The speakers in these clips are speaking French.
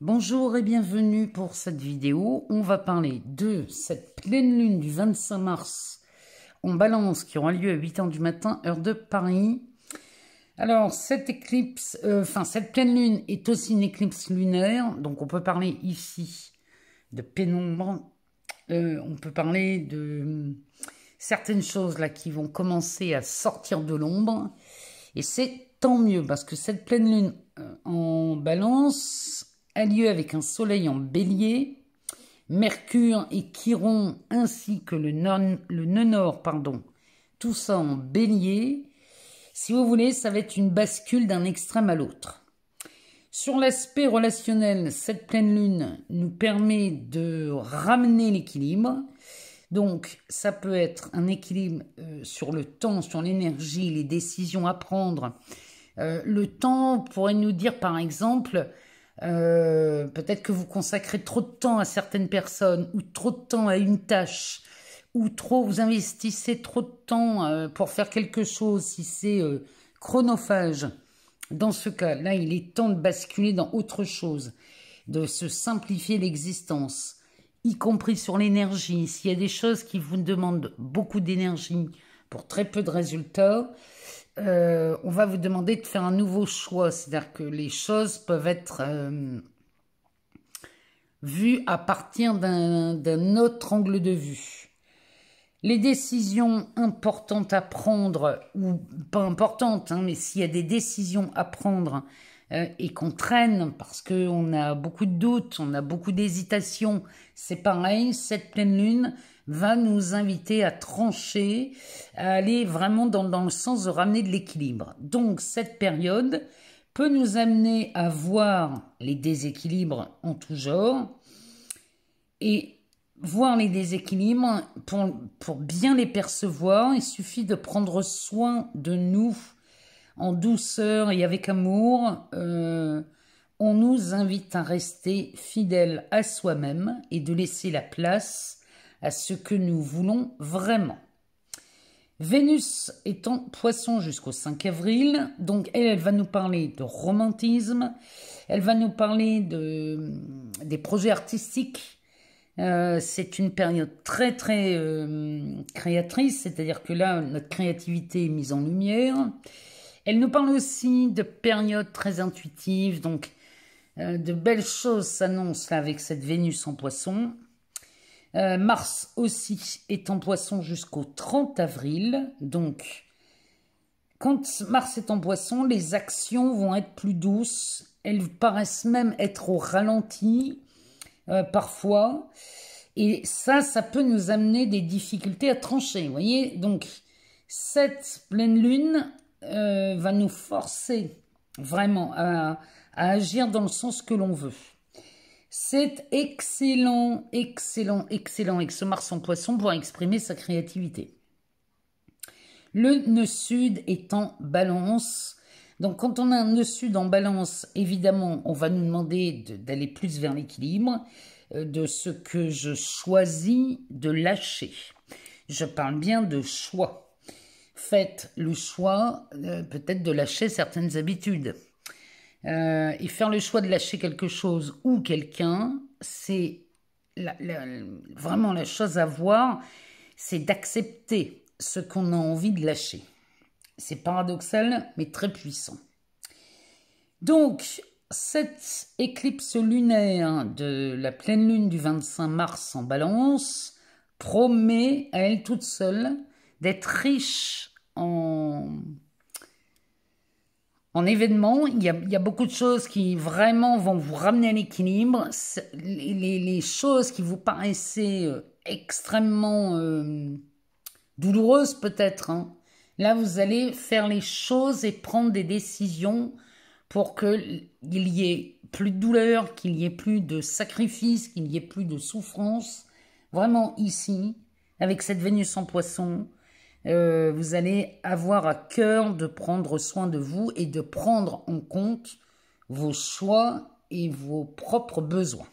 Bonjour et bienvenue pour cette vidéo. On va parler de cette pleine lune du 25 mars en Balance qui aura lieu à 8 h du matin, heure de Paris. Alors, cette éclipse, cette pleine lune est aussi une éclipse lunaire, donc on peut parler ici de pénombre, on peut parler de certaines choses là qui vont commencer à sortir de l'ombre, et c'est tant mieux parce que cette pleine lune en Balance a lieu avec un soleil en bélier, Mercure et Chiron ainsi que le nœud nord, tout ça en bélier. Si vous voulez, ça va être une bascule d'un extrême à l'autre. Sur l'aspect relationnel, cette pleine lune nous permet de ramener l'équilibre. Donc, ça peut être un équilibre sur le temps, sur l'énergie, les décisions à prendre. Le temps pourrait nous dire, par exemple, peut-être que vous consacrez trop de temps à certaines personnes ou trop de temps à une tâche ou vous investissez trop de temps pour faire quelque chose si c'est chronophage. Dans ce cas-là, il est temps de basculer dans autre chose, de se simplifier l'existence, y compris sur l'énergie. S'il y a des choses qui vous demandent beaucoup d'énergie pour très peu de résultats, on va vous demander de faire un nouveau choix. C'est-à-dire que les choses peuvent être vues à partir d'un autre angle de vue. Les décisions importantes à prendre, ou pas importantes, mais s'il y a des décisions à prendre et qu'on traîne parce qu'on a beaucoup de doutes, on a beaucoup d'hésitations, c'est pareil, cette pleine lune va nous inviter à trancher, à aller vraiment dans le sens de ramener de l'équilibre. Donc cette période peut nous amener à voir les déséquilibres en tout genre, et voir les déséquilibres, pour bien les percevoir, il suffit de prendre soin de nous en douceur et avec amour. On nous invite à rester fidèles à soi-même et de laisser la place à ce que nous voulons vraiment. Vénus est en Poisson jusqu'au 5 avril, donc elle va nous parler de romantisme, elle va nous parler des projets artistiques. C'est une période très créatrice, c'est-à-dire que là, notre créativité est mise en lumière. Elle nous parle aussi de périodes très intuitives, donc de belles choses s'annoncent là avec cette Vénus en Poisson. Mars aussi est en Poisson jusqu'au 30 avril, donc quand Mars est en Poisson, les actions vont être plus douces, elles paraissent même être au ralenti, parfois, et ça peut nous amener des difficultés à trancher, vous voyez. Donc cette pleine lune va nous forcer vraiment à agir dans le sens que l'on veut. C'est excellent avec ce Mars en Poisson pour exprimer sa créativité. Le nœud sud est en Balance. Donc, quand on a un nœud sud en Balance, évidemment, on va nous demander d'aller plus vers l'équilibre, de ce que je choisis de lâcher. Je parle bien de choix. Faites le choix, peut-être de lâcher certaines habitudes. Et faire le choix de lâcher quelque chose ou quelqu'un, c'est vraiment la chose à voir, c'est d'accepter ce qu'on a envie de lâcher. C'est paradoxal, mais très puissant. Donc, cette éclipse lunaire de la pleine lune du 25 mars en Balance promet à elle toute seule d'être riche en événements. Il y a beaucoup de choses qui vraiment vont vous ramener à l'équilibre. Les choses qui vous paraissaient extrêmement douloureuses peut-être, là vous allez faire les choses et prendre des décisions pour qu'il y ait plus de douleur, qu'il y ait plus de sacrifice, qu'il y ait plus de souffrance. Vraiment ici, avec cette Vénus en Poisson, vous allez avoir à cœur de prendre soin de vous et de prendre en compte vos choix et vos propres besoins.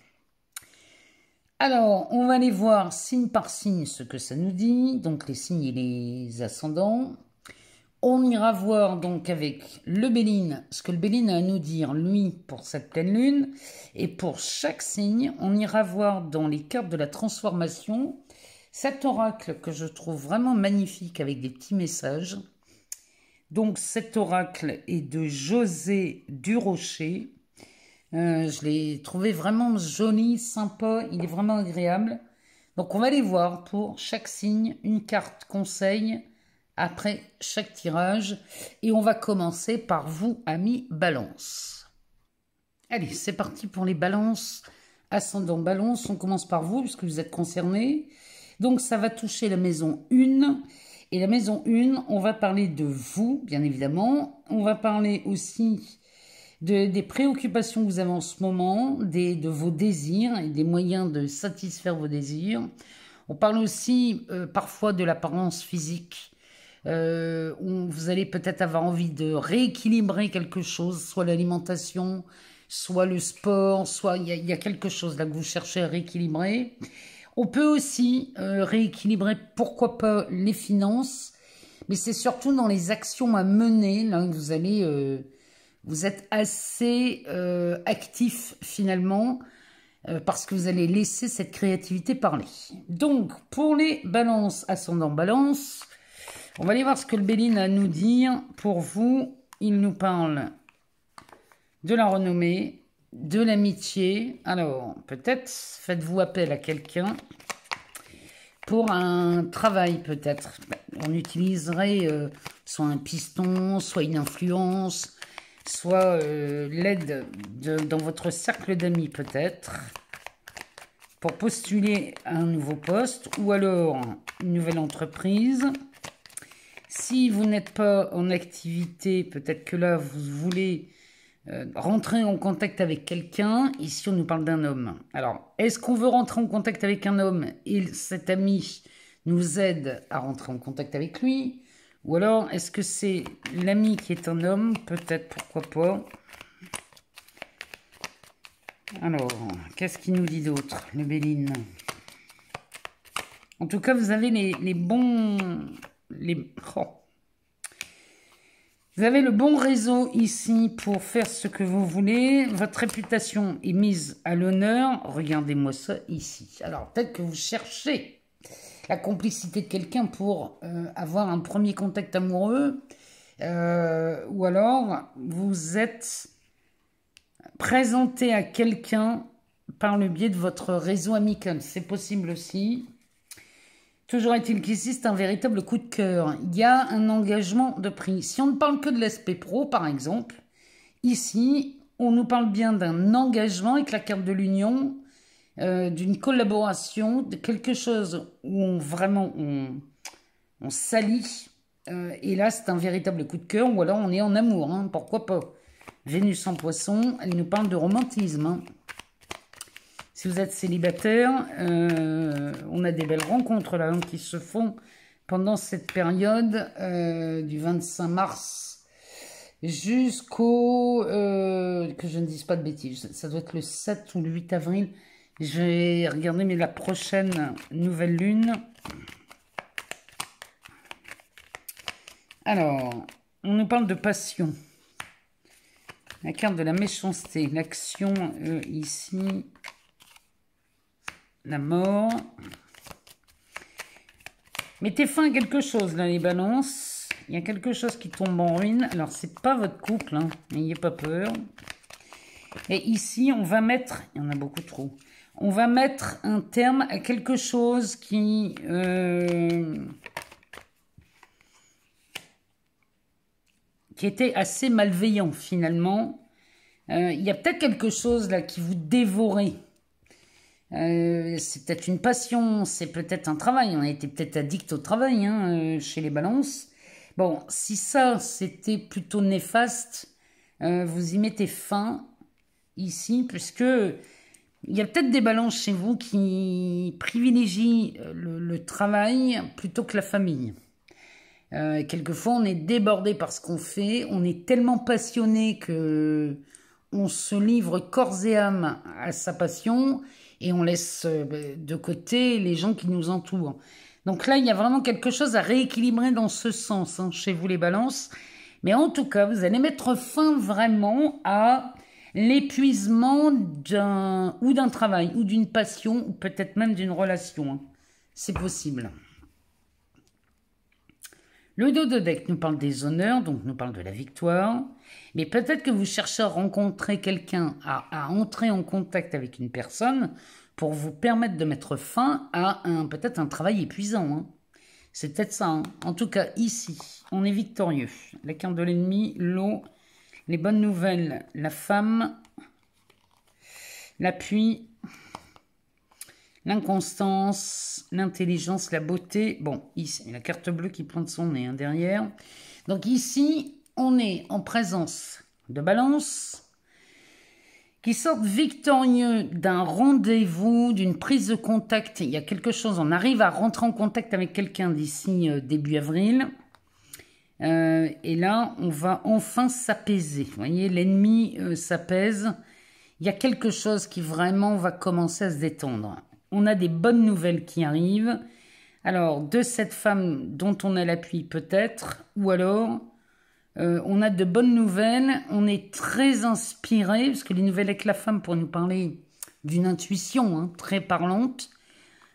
Alors, on va aller voir signe par signe ce que ça nous dit, donc les signes et les ascendants. On ira voir donc avec le Béline ce que le Béline a à nous dire, lui, pour cette pleine lune. Et pour chaque signe, on ira voir dans les cartes de la transformation cet oracle que je trouve vraiment magnifique avec des petits messages. Donc cet oracle est de José Durocher. Je l'ai trouvé vraiment joli, sympa, il est vraiment agréable. Donc on va aller voir pour chaque signe une carte conseil après chaque tirage. Et on va commencer par vous, amis Balance. Allez, c'est parti pour les Balances. Ascendant Balance, on commence par vous puisque vous êtes concernés. Donc ça va toucher la maison 1. Et la maison 1, on va parler de vous, bien évidemment. On va parler aussi des préoccupations que vous avez en ce moment, de vos désirs et des moyens de satisfaire vos désirs. On parle aussi parfois de l'apparence physique. Vous allez peut-être avoir envie de rééquilibrer quelque chose, soit l'alimentation, soit le sport, soit il y a quelque chose là que vous cherchez à rééquilibrer. On peut aussi rééquilibrer, pourquoi pas, les finances, mais c'est surtout dans les actions à mener là que vous allez... vous êtes assez actif finalement parce que vous allez laisser cette créativité parler. Donc, pour les balances, ascendant balance, on va aller voir ce que le Béline a à nous dire. Pour vous, il nous parle de la renommée, de l'amitié. Alors, peut-être faites-vous appel à quelqu'un pour un travail peut-être. On utiliserait soit un piston, soit une influence, soit l'aide dans votre cercle d'amis peut-être, pour postuler à un nouveau poste, ou alors une nouvelle entreprise. Si vous n'êtes pas en activité, peut-être que là, vous voulez rentrer en contact avec quelqu'un. Ici, on nous parle d'un homme. Alors, est-ce qu'on veut rentrer en contact avec un homme et cet ami nous aide à rentrer en contact avec lui? Ou alors, est-ce que c'est l'ami qui est un homme? Peut-être, pourquoi pas. Alors, qu'est-ce qu'il nous dit d'autre, le Béline? En tout cas, vous avez les bons... Vous avez le bon réseau ici pour faire ce que vous voulez. Votre réputation est mise à l'honneur. Regardez-moi ça ici. Alors, peut-être que vous cherchez la complicité de quelqu'un pour avoir un premier contact amoureux. Ou alors, vous êtes présenté à quelqu'un par le biais de votre réseau amical. C'est possible aussi. Toujours est-il qu'ici, c'est un véritable coup de cœur. Il y a un engagement de prix. Si on ne parle que de l'aspect pro, par exemple, ici, on nous parle bien d'un engagement avec la carte de l'union, d'une collaboration, de quelque chose où on s'allie. Et là, c'est un véritable coup de cœur, ou alors on est en amour, hein, pourquoi pas. Vénus en poisson, elle nous parle de romantisme, hein. Si vous êtes célibataire, on a des belles rencontres là qui se font pendant cette période du 25 mars jusqu'au... que je ne dise pas de bêtises, ça doit être le 7 ou le 8 avril. Je vais regarder, mais la prochaine nouvelle lune. Alors, on nous parle de passion. La carte de la méchanceté, l'action ici... La mort. Mettez fin à quelque chose, là, les balances. Il y a quelque chose qui tombe en ruine. Alors, c'est pas votre couple, hein. N'ayez pas peur. Et ici, on va mettre... Il y en a beaucoup trop. On va mettre un terme à quelque chose qui était assez malveillant, finalement. Il y a peut-être quelque chose, là, qui vous dévorait. C'est peut-être une passion, c'est peut-être un travail. On a été peut-être addict au travail, hein, chez les balances. Bon, si ça, c'était plutôt néfaste, vous y mettez fin ici, puisque il y a peut-être des balances chez vous qui privilégient le travail plutôt que la famille. Quelquefois, on est débordé par ce qu'on fait, on est tellement passionné que on se livre corps et âme à sa passion et on laisse de côté les gens qui nous entourent. Donc là, il y a vraiment quelque chose à rééquilibrer dans ce sens, hein, chez vous les balances. Mais en tout cas, vous allez mettre fin vraiment à l'épuisement d'un travail, ou d'une passion, ou peut-être même d'une relation. Hein. C'est possible. Le dos de deck nous parle des honneurs, donc nous parle de la victoire. Mais peut-être que vous cherchez à rencontrer quelqu'un, à entrer en contact avec une personne pour vous permettre de mettre fin à peut-être un travail épuisant. Hein. C'est peut-être ça. Hein. En tout cas, ici, on est victorieux. La carte de l'ennemi, l'eau, les bonnes nouvelles, la femme, l'appui, l'inconstance, l'intelligence, la beauté. Bon, ici, la carte bleue qui pointe son nez hein, derrière. Donc ici, on est en présence de Balance qui sortent victorieux d'un rendez-vous, d'une prise de contact. Il y a quelque chose, on arrive à rentrer en contact avec quelqu'un d'ici début avril. Et là, on va enfin s'apaiser. Vous voyez, l'ennemi s'apaise. Il y a quelque chose qui vraiment va commencer à se détendre. On a des bonnes nouvelles qui arrivent. Alors, de cette femme dont on a l'appui peut-être, ou alors, on a de bonnes nouvelles. On est très inspiré, parce que les nouvelles avec la femme pour nous parler d'une intuition hein, très parlante.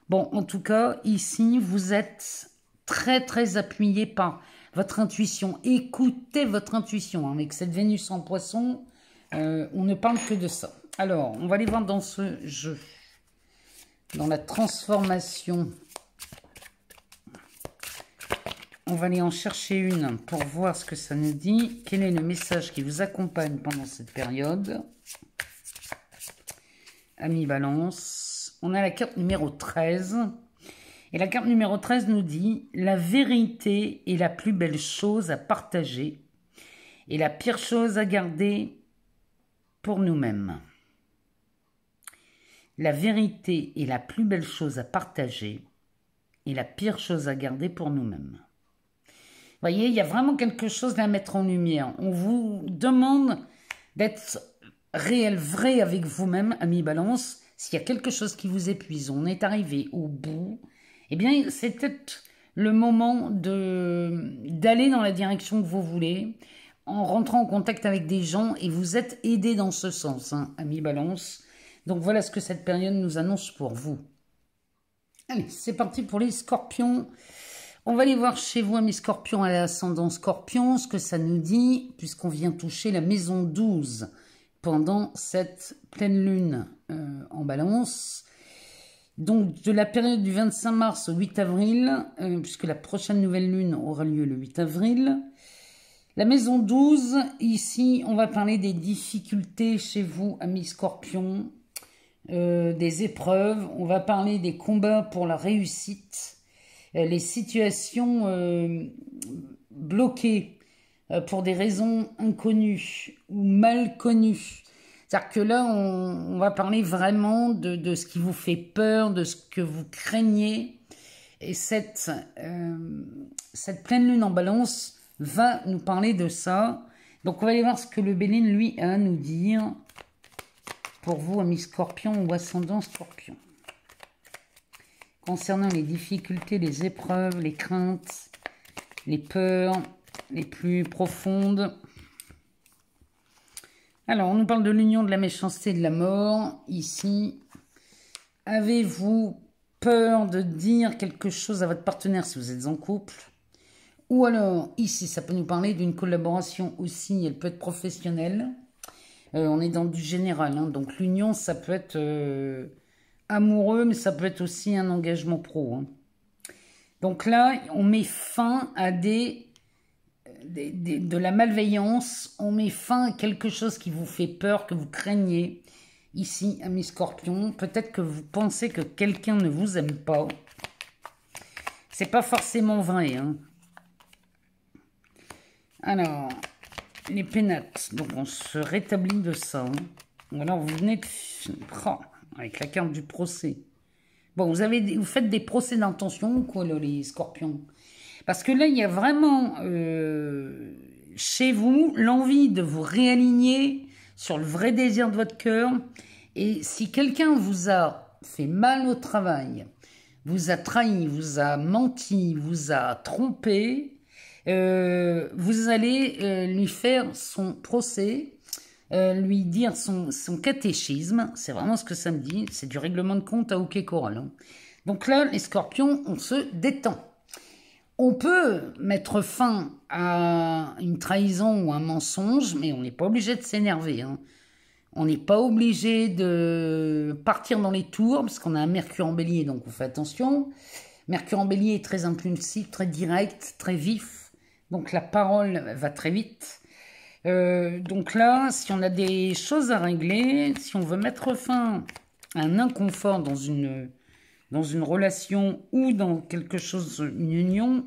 Bon, en tout cas, ici, vous êtes très, très appuyé par votre intuition. Écoutez votre intuition. Hein. Avec cette Vénus en poisson, on ne parle que de ça. Alors, on va aller voir dans ce jeu. Dans la transformation, on va aller en chercher une pour voir ce que ça nous dit. Quel est le message qui vous accompagne pendant cette période? Amis Balance. On a la carte numéro 13. Et la carte numéro 13 nous dit « La vérité est la plus belle chose à partager et la pire chose à garder pour nous-mêmes. » La vérité est la plus belle chose à partager et la pire chose à garder pour nous-mêmes. Vous voyez, il y a vraiment quelque chose à mettre en lumière. On vous demande d'être réel, vrai avec vous-même, amis Balance. S'il y a quelque chose qui vous épuise, on est arrivé au bout, eh bien, c'est peut-être le moment d'aller dans la direction que vous voulez, en rentrant en contact avec des gens, et vous êtes aidé dans ce sens, hein, amis Balance. Donc voilà ce que cette période nous annonce pour vous. Allez, c'est parti pour les scorpions. On va aller voir chez vous, amis scorpions, à l'ascendant scorpion, ce que ça nous dit, puisqu'on vient toucher la maison 12 pendant cette pleine lune en Balance. Donc de la période du 25 mars au 8 avril, puisque la prochaine nouvelle lune aura lieu le 8 avril. La maison 12, ici, on va parler des difficultés chez vous, amis scorpions. Des épreuves, on va parler des combats pour la réussite, les situations bloquées pour des raisons inconnues ou mal connues. C'est-à-dire que là, on va parler vraiment de ce qui vous fait peur, de ce que vous craignez. Et cette pleine lune en Balance va nous parler de ça. Donc on va aller voir ce que le Béline, lui, a à nous dire. Pour vous, amis scorpions ou ascendant scorpion. Concernant les difficultés, les épreuves, les craintes, les peurs les plus profondes. Alors, on nous parle de l'union, de la méchanceté et de la mort. Ici, avez-vous peur de dire quelque chose à votre partenaire si vous êtes en couple? Ou alors, ici, ça peut nous parler d'une collaboration aussi, elle peut être professionnelle. On est dans du général, hein, donc l'union, ça peut être amoureux, mais ça peut être aussi un engagement pro. Hein. Donc là, on met fin à de la malveillance, on met fin à quelque chose qui vous fait peur, que vous craignez. Ici, amis scorpions, peut-être que vous pensez que quelqu'un ne vous aime pas. C'est pas forcément vrai. Hein. Alors... les pénates, donc on se rétablit de ça. Hein. Alors vous venez de... Oh, avec la carte du procès. Bon, vous faites des procès d'intention ou quoi, là, les scorpions? Parce que là, il y a vraiment chez vous l'envie de vous réaligner sur le vrai désir de votre cœur. Et si quelqu'un vous a fait mal au travail, vous a trahi, vous a menti, vous a trompé, vous allez lui faire son procès, lui dire son catéchisme. C'est vraiment ce que ça me dit. C'est du règlement de compte à OK Corral. Hein. Donc là, les scorpions, on se détend. On peut mettre fin à une trahison ou un mensonge, mais on n'est pas obligé de s'énerver. Hein. On n'est pas obligé de partir dans les tours, parce qu'on a un Mercure en bélier, donc on fait attention. Mercure en bélier est très impulsif, très direct, très vif. Donc la parole va très vite. Donc là, si on a des choses à régler, si on veut mettre fin à un inconfort dans une relation ou dans quelque chose, une union,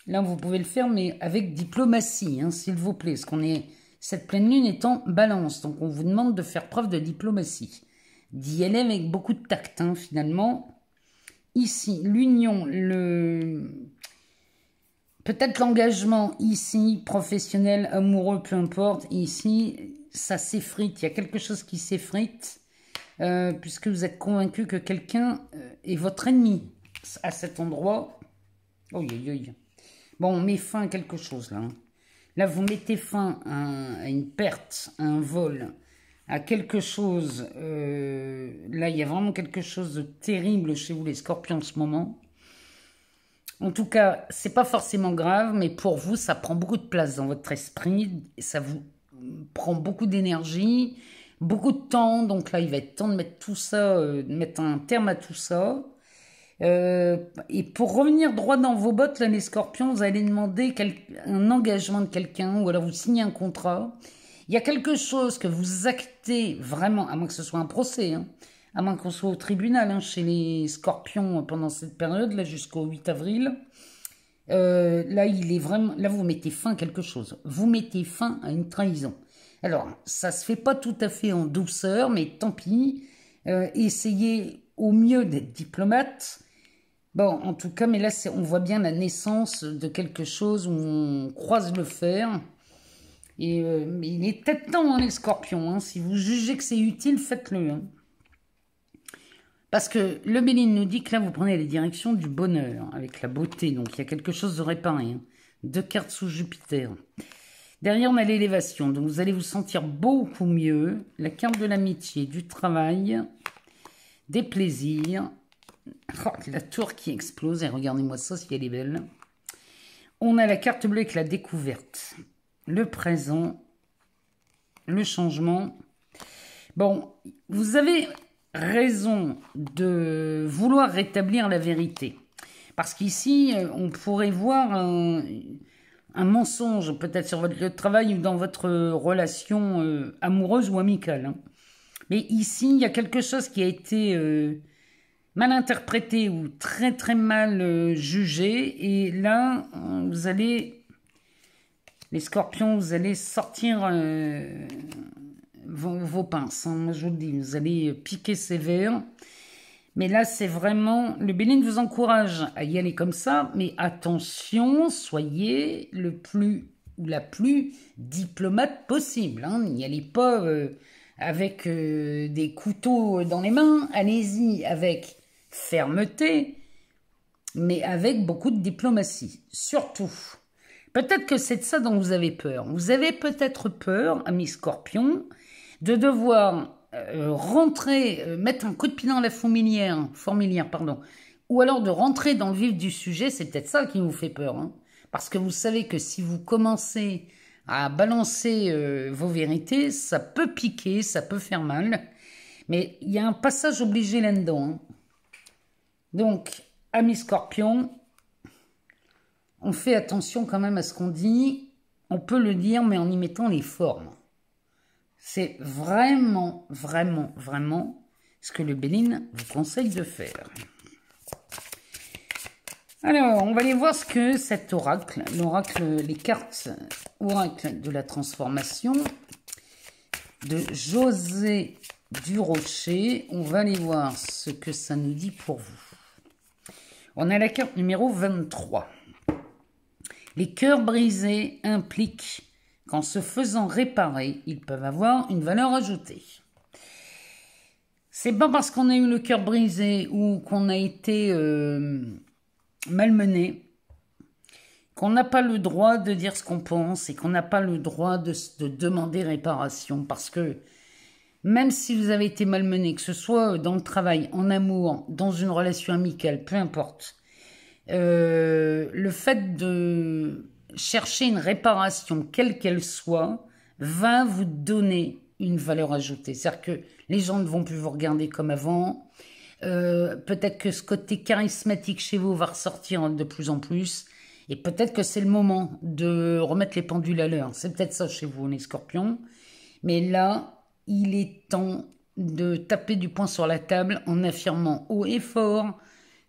là vous pouvez le faire, mais avec diplomatie, hein, s'il vous plaît, parce qu'on est... Cette pleine lune est en balance, donc on vous demande de faire preuve de diplomatie. D'y aller avec beaucoup de tact, hein, finalement. Ici, l'union, peut-être l'engagement, ici, professionnel, amoureux, peu importe, ici, ça s'effrite. Il y a quelque chose qui s'effrite, puisque vous êtes convaincu que quelqu'un est votre ennemi à cet endroit. Oh, bon, on met fin à quelque chose, là, hein. Là, vous mettez fin à une perte, à un vol, à quelque chose. Là, il y a vraiment quelque chose de terrible chez vous, les scorpions, en ce moment. En tout cas, c'est pas forcément grave, mais pour vous, ça prend beaucoup de place dans votre esprit. Ça vous prend beaucoup d'énergie, beaucoup de temps. Donc là, il va être temps de mettre tout ça, de mettre un terme à tout ça. Et pour revenir droit dans vos bottes, là, les scorpions, vous allez demander un engagement de quelqu'un, ou alors vous signez un contrat. Il y a quelque chose que vous actez vraiment, à moins que ce soit un procès, hein, à moins qu'on soit au tribunal, hein, chez les scorpions pendant cette période, là, jusqu'au 8 avril. Là, il est vraiment, là, vous mettez fin à quelque chose. Vous mettez fin à une trahison. Alors, ça se fait pas tout à fait en douceur, mais tant pis. Essayez au mieux d'être diplomate. Bon, en tout cas, mais là, on voit bien la naissance de quelque chose où on croise le fer. Et mais il est peut-être temps, hein, les scorpions. Hein, si vous jugez que c'est utile, faites-le. Hein. Parce que le Béline nous dit que là, vous prenez les directions du bonheur, avec la beauté. Donc, il y a quelque chose de réparé. Hein. 2 cartes sous Jupiter. Derrière, on a l'élévation. Donc, vous allez vous sentir beaucoup mieux. La carte de l'amitié, du travail, des plaisirs. Oh, la tour qui explose, et regardez-moi ça si elle est belle. On a la carte bleue avec la découverte, le présent, le changement. Bon, vous avez raison de vouloir rétablir la vérité. Parce qu'ici, on pourrait voir un mensonge, peut-être sur votre lieu de travail ou dans votre relation amoureuse ou amicale. Hein. Mais ici, il y a quelque chose qui a été... mal interprété ou très très mal jugé. Et là, vous allez, les scorpions, vous allez sortir vos pinces. Hein, moi, je vous le dis, vous allez piquer sévère. Mais là, c'est vraiment... Le Béline vous encourage à y aller comme ça. Mais attention, soyez le plus ou la plus diplomate possible. Hein, n'y allez pas avec des couteaux dans les mains. Allez-y avec... fermeté, mais avec beaucoup de diplomatie. Surtout, peut-être que c'est de ça dont vous avez peur. Vous avez peut-être peur, amis scorpions, de devoir rentrer, mettre un coup de pied dans la fourmilière, ou alors de rentrer dans le vif du sujet. C'est peut-être ça qui vous fait peur. Hein. Parce que vous savez que si vous commencez à balancer vos vérités, ça peut piquer, ça peut faire mal. Mais il y a un passage obligé là-dedans. Hein. Donc, amis scorpions, on fait attention quand même à ce qu'on dit. On peut le dire, mais en y mettant les formes. C'est vraiment, vraiment, vraiment ce que le Béline vous conseille de faire. Alors, on va aller voir ce que cet oracle, l'oracle, les cartes oracle de la transformation de José Durocher. On va aller voir ce que ça nous dit pour vous. On a la carte numéro 23. Les cœurs brisés impliquent qu'en se faisant réparer, ils peuvent avoir une valeur ajoutée. C'est pas parce qu'on a eu le cœur brisé ou qu'on a été malmené qu'on n'a pas le droit de dire ce qu'on pense et qu'on n'a pas le droit de demander réparation. Parce que même si vous avez été malmené, que ce soit dans le travail, en amour, dans une relation amicale, peu importe, le fait de chercher une réparation, quelle qu'elle soit, va vous donner une valeur ajoutée. C'est-à-dire que les gens ne vont plus vous regarder comme avant. Peut-être que ce côté charismatique chez vous va ressortir de plus en plus. Et peut-être que c'est le moment de remettre les pendules à l'heure. C'est peut-être ça chez vous, les scorpions. Mais là, il est temps de taper du poing sur la table en affirmant haut et fort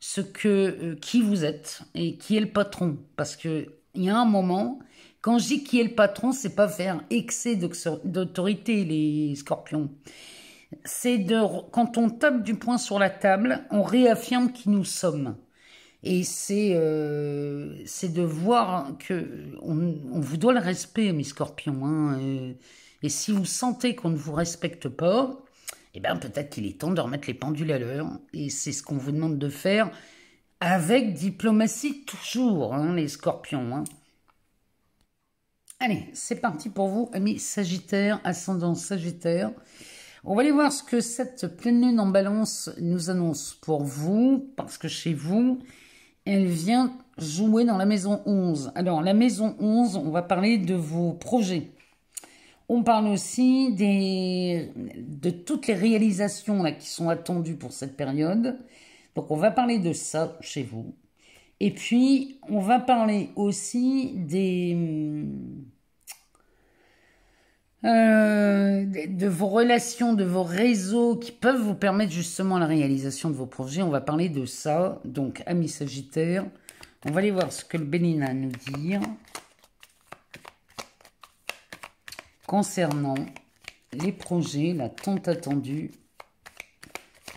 qui vous êtes et qui est le patron. Parce qu'il y a un moment, quand je dis qui est le patron, c'est pas faire excès d'autorité, les scorpions. C'est quand on tape du poing sur la table, on réaffirme qui nous sommes. Et c'est de voir que on vous doit le respect, mes scorpions. Hein, et si vous sentez qu'on ne vous respecte pas, eh bien peut-être qu'il est temps de remettre les pendules à l'heure. Et c'est ce qu'on vous demande de faire avec diplomatie toujours, hein, les scorpions. Hein. Allez, c'est parti pour vous, amis Sagittaire, ascendant Sagittaire. On va aller voir ce que cette pleine lune en balance nous annonce pour vous, parce que chez vous, elle vient jouer dans la maison 11. Alors, la maison 11, on va parler de vos projets. On parle aussi de toutes les réalisations là, qui sont attendues pour cette période. Donc, on va parler de ça chez vous. Et puis, on va parler aussi de vos relations, de vos réseaux qui peuvent vous permettre justement la réalisation de vos projets. On va parler de ça. Donc, amis Sagittaires, on va aller voir ce que le Bénin a à nous dire concernant les projets, la tant attendue,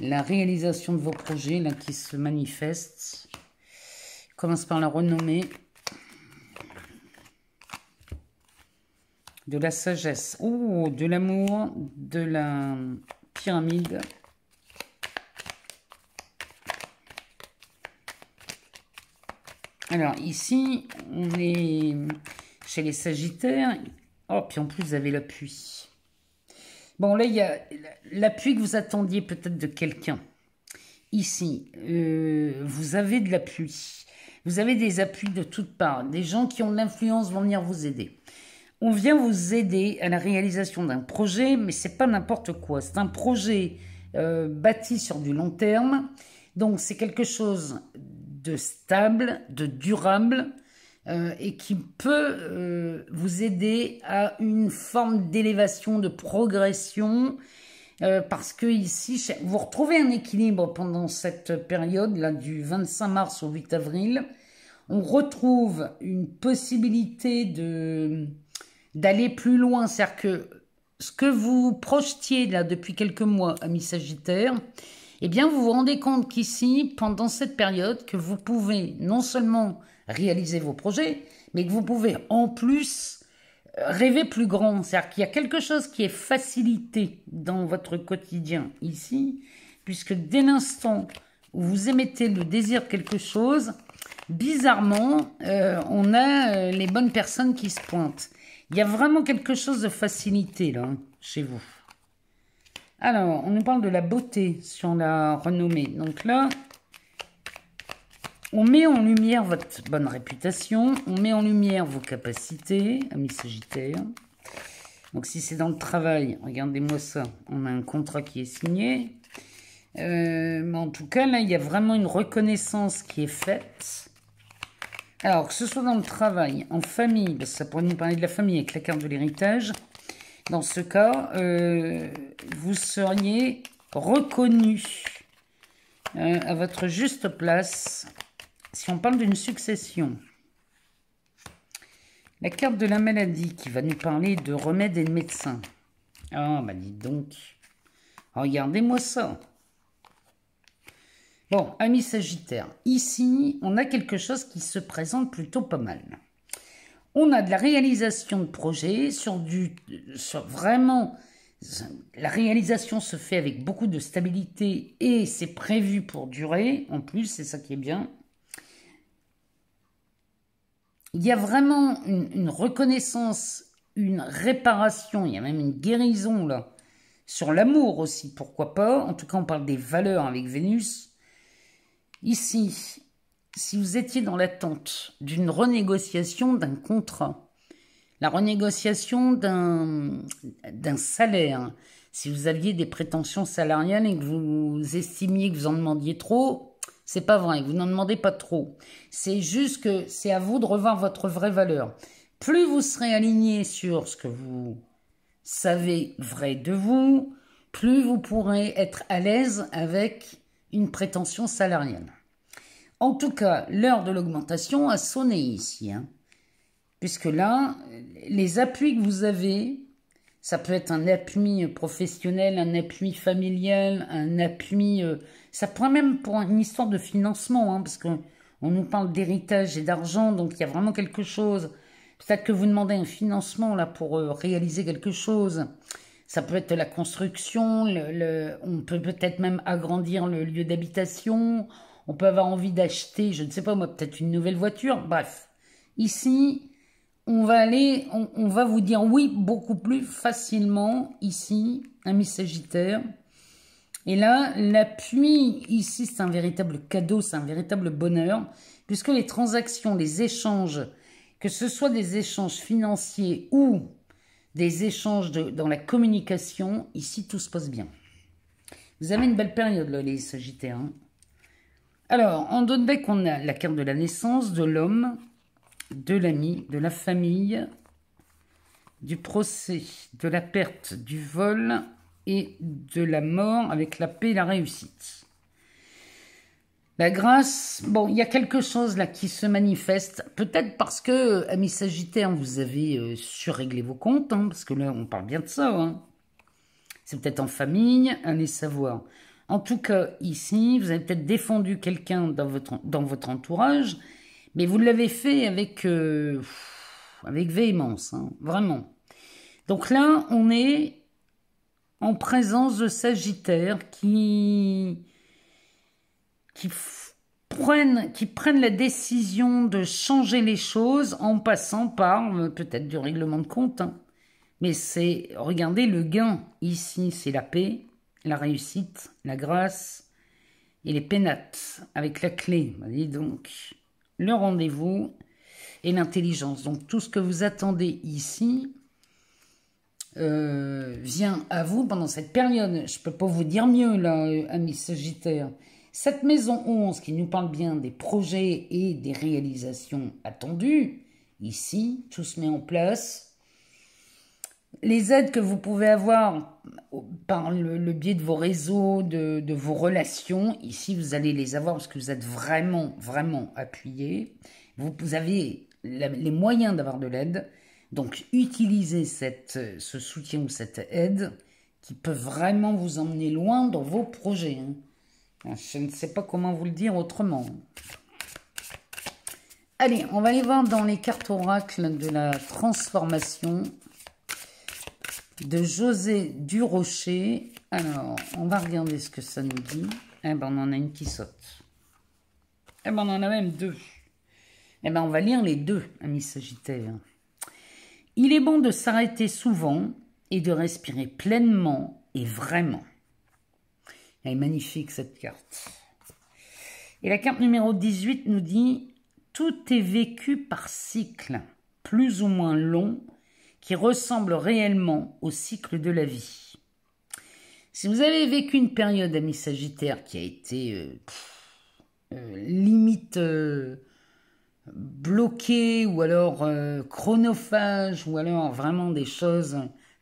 la réalisation de vos projets là qui se manifestent. On commence par la renommée. De la sagesse, de l'amour, de la pyramide. Alors ici, on est chez les Sagittaires. Oh, puis en plus, vous avez l'appui. Bon, là, il y a l'appui que vous attendiez peut-être de quelqu'un. Ici, vous avez de l'appui. Vous avez des appuis de toutes parts. Des gens qui ont de l'influence vont venir vous aider. On vient vous aider à la réalisation d'un projet, mais c'est pas n'importe quoi. C'est un projet bâti sur du long terme. Donc, c'est quelque chose de stable, de durable et qui peut vous aider à une forme d'élévation, de progression. Parce que ici, vous retrouvez un équilibre pendant cette période, là, du 25 mars au 8 avril. On retrouve une possibilité d'aller plus loin, c'est-à-dire que ce que vous projetiez là depuis quelques mois, amis Sagittaires, eh bien vous vous rendez compte qu'ici, pendant cette période, que vous pouvez non seulement réaliser vos projets, mais que vous pouvez en plus rêver plus grand. C'est-à-dire qu'il y a quelque chose qui est facilité dans votre quotidien ici, puisque dès l'instant où vous émettez le désir de quelque chose, bizarrement, on a les bonnes personnes qui se pointent. Il y a vraiment quelque chose de facilité, là, chez vous. Alors, on nous parle de la beauté sur la renommée. Donc là, on met en lumière votre bonne réputation. On met en lumière vos capacités, amis Sagittaires. Donc, si c'est dans le travail, regardez-moi ça. On a un contrat qui est signé. Mais en tout cas, là, il y a vraiment une reconnaissance qui est faite. Alors, que ce soit dans le travail, en famille, parce que ça pourrait nous parler de la famille avec la carte de l'héritage, dans ce cas, vous seriez reconnu à votre juste place si on parle d'une succession. La carte de la maladie qui va nous parler de remèdes et de médecins. Ah, bah dites donc, regardez-moi ça. Bon, amis Sagittaires, ici, on a quelque chose qui se présente plutôt pas mal. On a de la réalisation de projets sur vraiment La réalisation se fait avec beaucoup de stabilité et c'est prévu pour durer. En plus, c'est ça qui est bien. Il y a vraiment une reconnaissance, une réparation, il y a même une guérison là. Sur l'amour aussi, pourquoi pas. En tout cas, on parle des valeurs avec Vénus. Ici, si vous étiez dans l'attente d'une renégociation d'un contrat, la renégociation d'un salaire, si vous aviez des prétentions salariales et que vous estimiez que vous en demandiez trop, c'est pas vrai, vous n'en demandez pas trop. C'est juste que c'est à vous de revoir votre vraie valeur. Plus vous serez aligné sur ce que vous savez vrai de vous, plus vous pourrez être à l'aise avec une prétention salariale. En tout cas, l'heure de l'augmentation a sonné ici, hein, puisque là, les appuis que vous avez, ça peut être un appui professionnel, un appui familial, un appui... ça pourrait même pour une histoire de financement, hein, parce qu'on nous parle d'héritage et d'argent, donc il y a vraiment quelque chose. Peut-être que vous demandez un financement là pour réaliser quelque chose. Ça peut être la construction, on peut peut-être même agrandir le lieu d'habitation, on peut avoir envie d'acheter, je ne sais pas moi, peut-être une nouvelle voiture. Bref, ici, on va vous dire oui beaucoup plus facilement ici, ami Sagittaire. Et là, l'appui ici, c'est un véritable cadeau, c'est un véritable bonheur, puisque les transactions, les échanges, que ce soit des échanges financiers ou des échanges dans la communication, ici tout se passe bien. Vous avez une belle période là, les Sagittaires. Hein. Alors, en dos de bec, on a la carte de la naissance, de l'homme, de l'ami, de la famille, du procès, de la perte, du vol et de la mort avec la paix et la réussite. La grâce, bon, il y a quelque chose là qui se manifeste, peut-être parce que, amis Sagittaires, vous avez surréglé vos comptes, hein, parce que là, on parle bien de ça. Hein. C'est peut-être en famille, allez savoir. En tout cas, ici, vous avez peut-être défendu quelqu'un dans votre entourage, mais vous l'avez fait avec véhémence, hein, vraiment. Donc là, on est en présence de Sagittaires qui prennent la décision de changer les choses en passant par peut-être du règlement de compte. Hein. Mais c'est, regardez, le gain ici, c'est la paix, la réussite, la grâce et les pénates avec la clé. Voyez donc, le rendez-vous et l'intelligence. Donc tout ce que vous attendez ici vient à vous pendant cette période. Je ne peux pas vous dire mieux là, amis Sagittaires. Cette maison 11 qui nous parle bien des projets et des réalisations attendues, ici, tout se met en place. Les aides que vous pouvez avoir par le biais de vos réseaux, de vos relations, ici vous allez les avoir parce que vous êtes vraiment, vraiment appuyé. Vous avez les moyens d'avoir de l'aide. Donc utilisez ce soutien ou cette aide qui peut vraiment vous emmener loin dans vos projets. Hein. Je ne sais pas comment vous le dire autrement. Allez, on va aller voir dans les cartes oracles de la transformation de José Durocher. Alors, on va regarder ce que ça nous dit. Eh ben, on en a une qui saute. Eh ben, on en a même deux. Eh ben, on va lire les deux, amis Sagittaires. Il est bon de s'arrêter souvent et de respirer pleinement et vraiment. Elle est magnifique, cette carte. Et la carte numéro 18 nous dit « Tout est vécu par cycle, plus ou moins long, qui ressemble réellement au cycle de la vie. » Si vous avez vécu une période, amis Sagittaire, qui a été limite bloquée, ou alors chronophage, ou alors vraiment des choses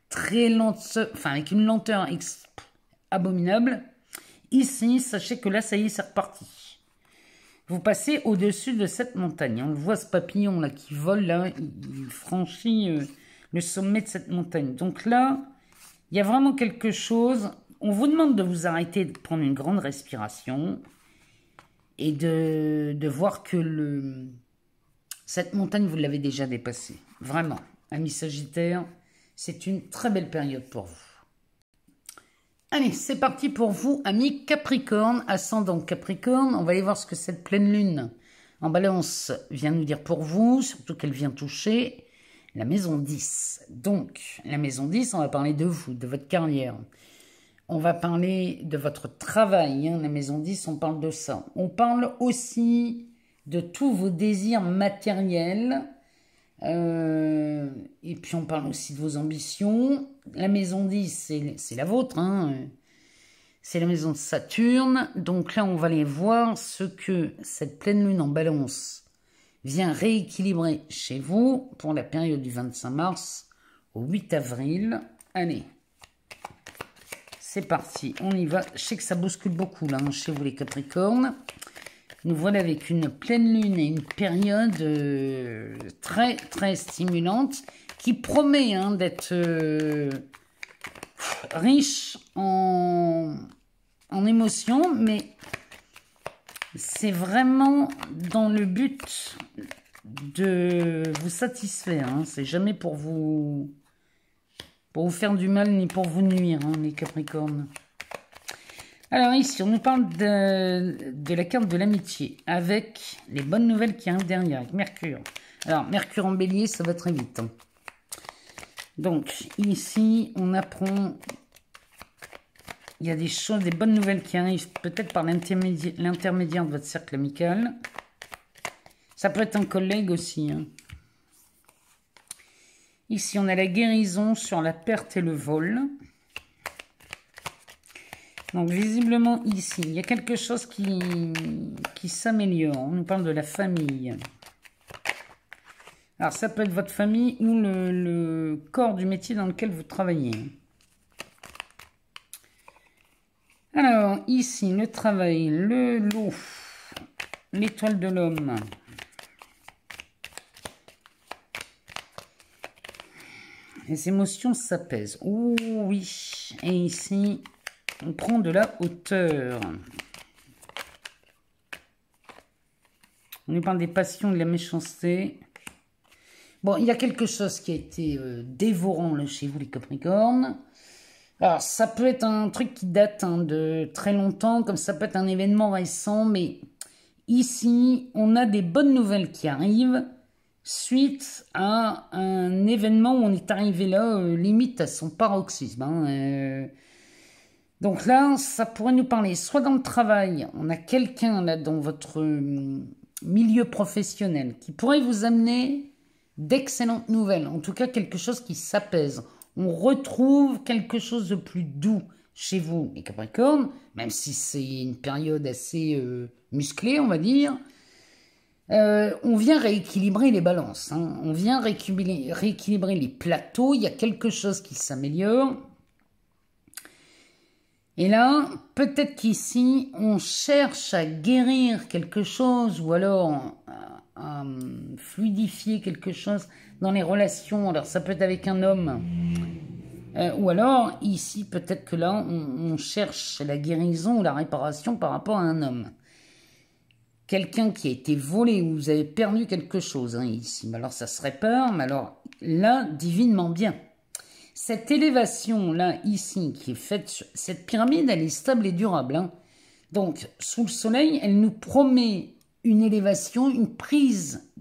très lentes, enfin avec une lenteur abominable, ici, sachez que là, ça y est, c'est reparti. Vous passez au-dessus de cette montagne. On le voit, ce papillon là qui vole, là, il franchit le sommet de cette montagne. Donc là, il y a vraiment quelque chose. On vous demande de vous arrêter, de prendre une grande respiration et de voir que cette montagne, vous l'avez déjà dépassée. Vraiment, amis Sagittaire, c'est une très belle période pour vous. Allez, c'est parti pour vous, amis Capricorne, ascendant Capricorne. On va aller voir ce que cette pleine lune en balance vient nous dire pour vous, surtout qu'elle vient toucher la maison 10. Donc, la maison 10, on va parler de vous, de votre carrière. On va parler de votre travail. Hein. La maison 10, on parle de ça. On parle aussi de tous vos désirs matériels. Et puis on parle aussi de vos ambitions. La maison 10, c'est la vôtre, hein. C'est la maison de Saturne. Donc là, on va aller voir ce que cette pleine lune en balance vient rééquilibrer chez vous pour la période du 25 mars au 8 avril. Allez, c'est parti, on y va. Je sais que ça bouscule beaucoup là, hein, chez vous les Capricornes. Nous voilà avec une pleine lune et une période très, très stimulante qui promet hein, d'être riche en émotions, mais c'est vraiment dans le but de vous satisfaire. Hein. C'est jamais pour vous faire du mal ni pour vous nuire, hein, les Capricornes. Alors ici, on nous parle de la carte de l'amitié, avec les bonnes nouvelles qui arrivent derrière, avec Mercure. Alors, Mercure en bélier, ça va très vite. Hein. Donc, ici, on apprend... Il y a des choses, des bonnes nouvelles qui arrivent, peut-être par l'intermédiaire de votre cercle amical. Ça peut être un collègue aussi. Hein. Ici, on a la guérison sur la perte et le vol. Donc, visiblement, ici, il y a quelque chose qui s'améliore. On nous parle de la famille. Alors, ça peut être votre famille ou le corps du métier dans lequel vous travaillez. Alors, ici, le travail, le lot, l'étoile de l'homme. Les émotions s'apaisent. Oh oui. Et ici... on prend de la hauteur. On nous parle des passions, de la méchanceté. Bon, il y a quelque chose qui a été dévorant là, chez vous, les Capricornes. Alors, ça peut être un truc qui date hein, de très longtemps, comme ça peut être un événement récent, mais ici, on a des bonnes nouvelles qui arrivent suite à un événement où on est arrivé là, limite à son paroxysme. Hein, Donc là, ça pourrait nous parler, soit dans le travail, on a quelqu'un là dans votre milieu professionnel qui pourrait vous amener d'excellentes nouvelles, en tout cas quelque chose qui s'apaise. On retrouve quelque chose de plus doux chez vous, les Capricornes, même si c'est une période assez musclée, on va dire. On vient rééquilibrer les balances, hein. On vient rééquilibrer les plateaux, il y a quelque chose qui s'améliore. Et là, peut-être qu'ici, on cherche à guérir quelque chose ou alors à fluidifier quelque chose dans les relations. Alors, ça peut être avec un homme. Ou alors, ici, peut-être que là, on cherche la guérison ou la réparation par rapport à un homme. Quelqu'un qui a été volé ou vous avez perdu quelque chose hein, ici. Mais alors, ça se répare, mais alors là, divinement bien. Cette élévation-là, ici, qui est faite, cette pyramide, elle est stable et durable. Hein. Donc, sous le soleil, elle nous promet une élévation, une prise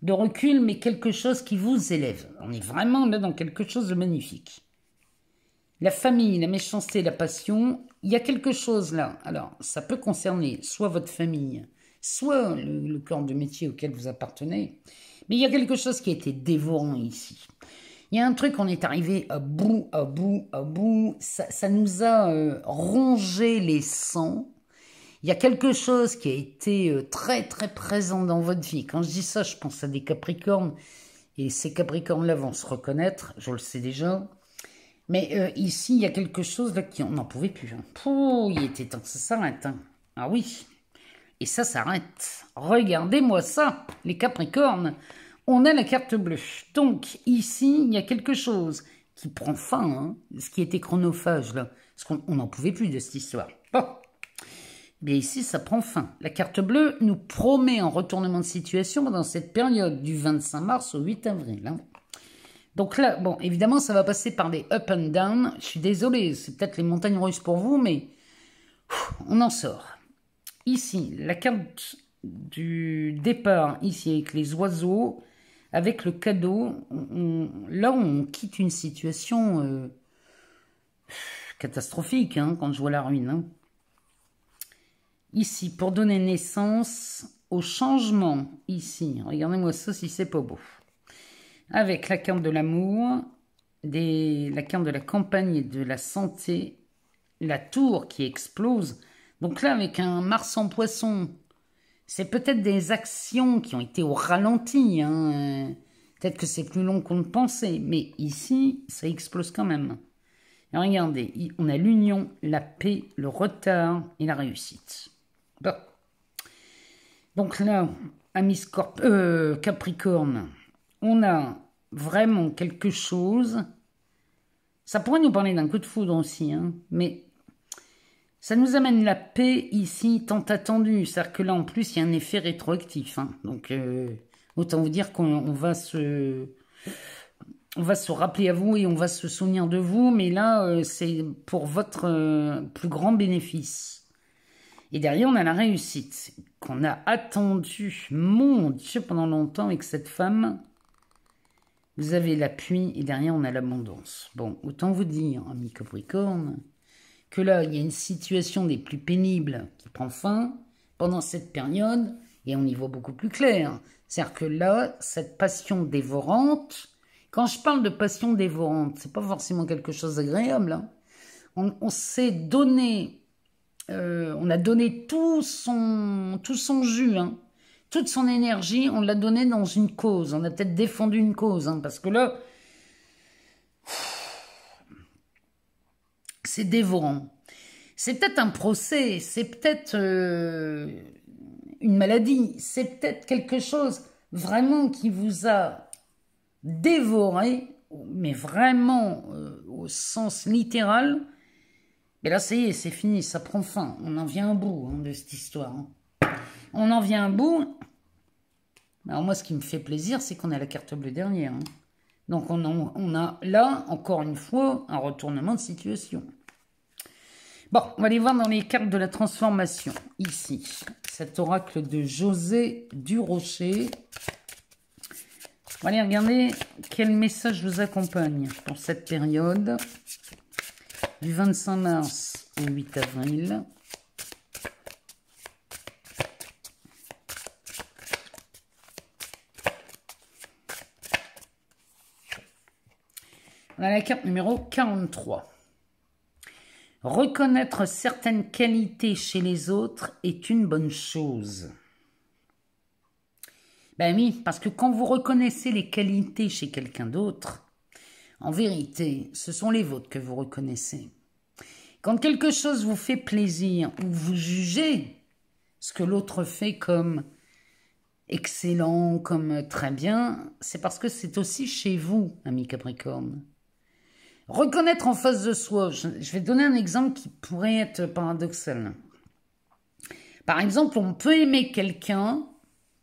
de recul, mais quelque chose qui vous élève. On est vraiment là dans quelque chose de magnifique. La famille, la méchanceté, la passion, il y a quelque chose là. Alors, ça peut concerner soit votre famille, soit le corps de métier auquel vous appartenez, mais il y a quelque chose qui a été dévorant ici. Il y a un truc, on est arrivé à bout, ça nous a rongé les sangs. Il y a quelque chose qui a été très, très présent dans votre vie. Quand je dis ça, je pense à des Capricornes. Et ces Capricornes-là vont se reconnaître, je le sais déjà. Mais ici, il y a quelque chose là qui... on n'en pouvait plus. Hein. Pouh, il était temps que ça s'arrête. Hein. Ah oui. Et ça s'arrête. Regardez-moi ça, les Capricornes. On a la carte bleue. Donc, ici, il y a quelque chose qui prend fin. Hein, ce qui était chronophage, là. Parce qu'on n'en pouvait plus de cette histoire. Bon. Mais ici, ça prend fin. La carte bleue nous promet un retournement de situation dans cette période du 25 mars au 8 avril. Hein. Donc là, bon, évidemment, ça va passer par des up and down. Je suis désolée, c'est peut-être les montagnes russes pour vous, mais on en sort. Ici, la carte du départ, ici, avec les oiseaux, avec le cadeau, là, on quitte une situation catastrophique, hein, quand je vois la ruine. Hein. Ici, pour donner naissance au changement, ici, regardez-moi ça si c'est pas beau. Avec la carte de l'amour, la carte de la campagne et de la santé, la tour qui explose. Donc là, avec un Mars en poisson, c'est peut-être des actions qui ont été au ralenti. Hein. Peut-être que c'est plus long qu'on ne pensait, mais ici, ça explose quand même. Et regardez, on a l'union, la paix, le retard et la réussite. Bon. Donc là, amis Capricorne, on a vraiment quelque chose. Ça pourrait nous parler d'un coup de foudre aussi, hein, mais ça nous amène la paix ici, tant attendue. C'est-à-dire que là, en plus, il y a un effet rétroactif. Hein, donc, autant vous dire qu'on va se rappeler à vous et on va se souvenir de vous, mais là, c'est pour votre plus grand bénéfice. Et derrière, on a la réussite, qu'on a attendue, mon Dieu, pendant longtemps avec cette femme. Vous avez l'appui et derrière, on a l'abondance. Bon, autant vous dire, ami Capricorne, que là, il y a une situation des plus pénibles qui prend fin pendant cette période, et on y voit beaucoup plus clair. C'est-à-dire que là, cette passion dévorante, quand je parle de passion dévorante, c'est pas forcément quelque chose d'agréable. Hein. On s'est donné... on a donné tout son jus, hein, toute son énergie, on l'a donné dans une cause. On a peut-être défendu une cause, hein, parce que là, c'est dévorant. C'est peut-être un procès, c'est peut-être une maladie, c'est peut-être quelque chose vraiment qui vous a dévoré, mais vraiment au sens littéral. Et là, ça y est, c'est fini, ça prend fin. On en vient à bout hein, de cette histoire. Hein. On en vient à bout. Alors moi, ce qui me fait plaisir, c'est qu'on a la carte bleue dernière. Hein. Donc on a là, encore une fois, un retournement de situation. Bon, on va aller voir dans les cartes de la transformation. Ici, cet oracle de José Durocher. On va aller regarder quel message vous accompagne pour cette période. Du 25 mars au 8 avril. On a la carte numéro 43. Reconnaître certaines qualités chez les autres est une bonne chose. Ben oui, parce que quand vous reconnaissez les qualités chez quelqu'un d'autre, en vérité, ce sont les vôtres que vous reconnaissez. Quand quelque chose vous fait plaisir ou vous jugez ce que l'autre fait comme excellent, comme très bien, c'est parce que c'est aussi chez vous, ami Capricorne. Reconnaître en face de soi, je vais donner un exemple qui pourrait être paradoxal. Par exemple, on peut aimer quelqu'un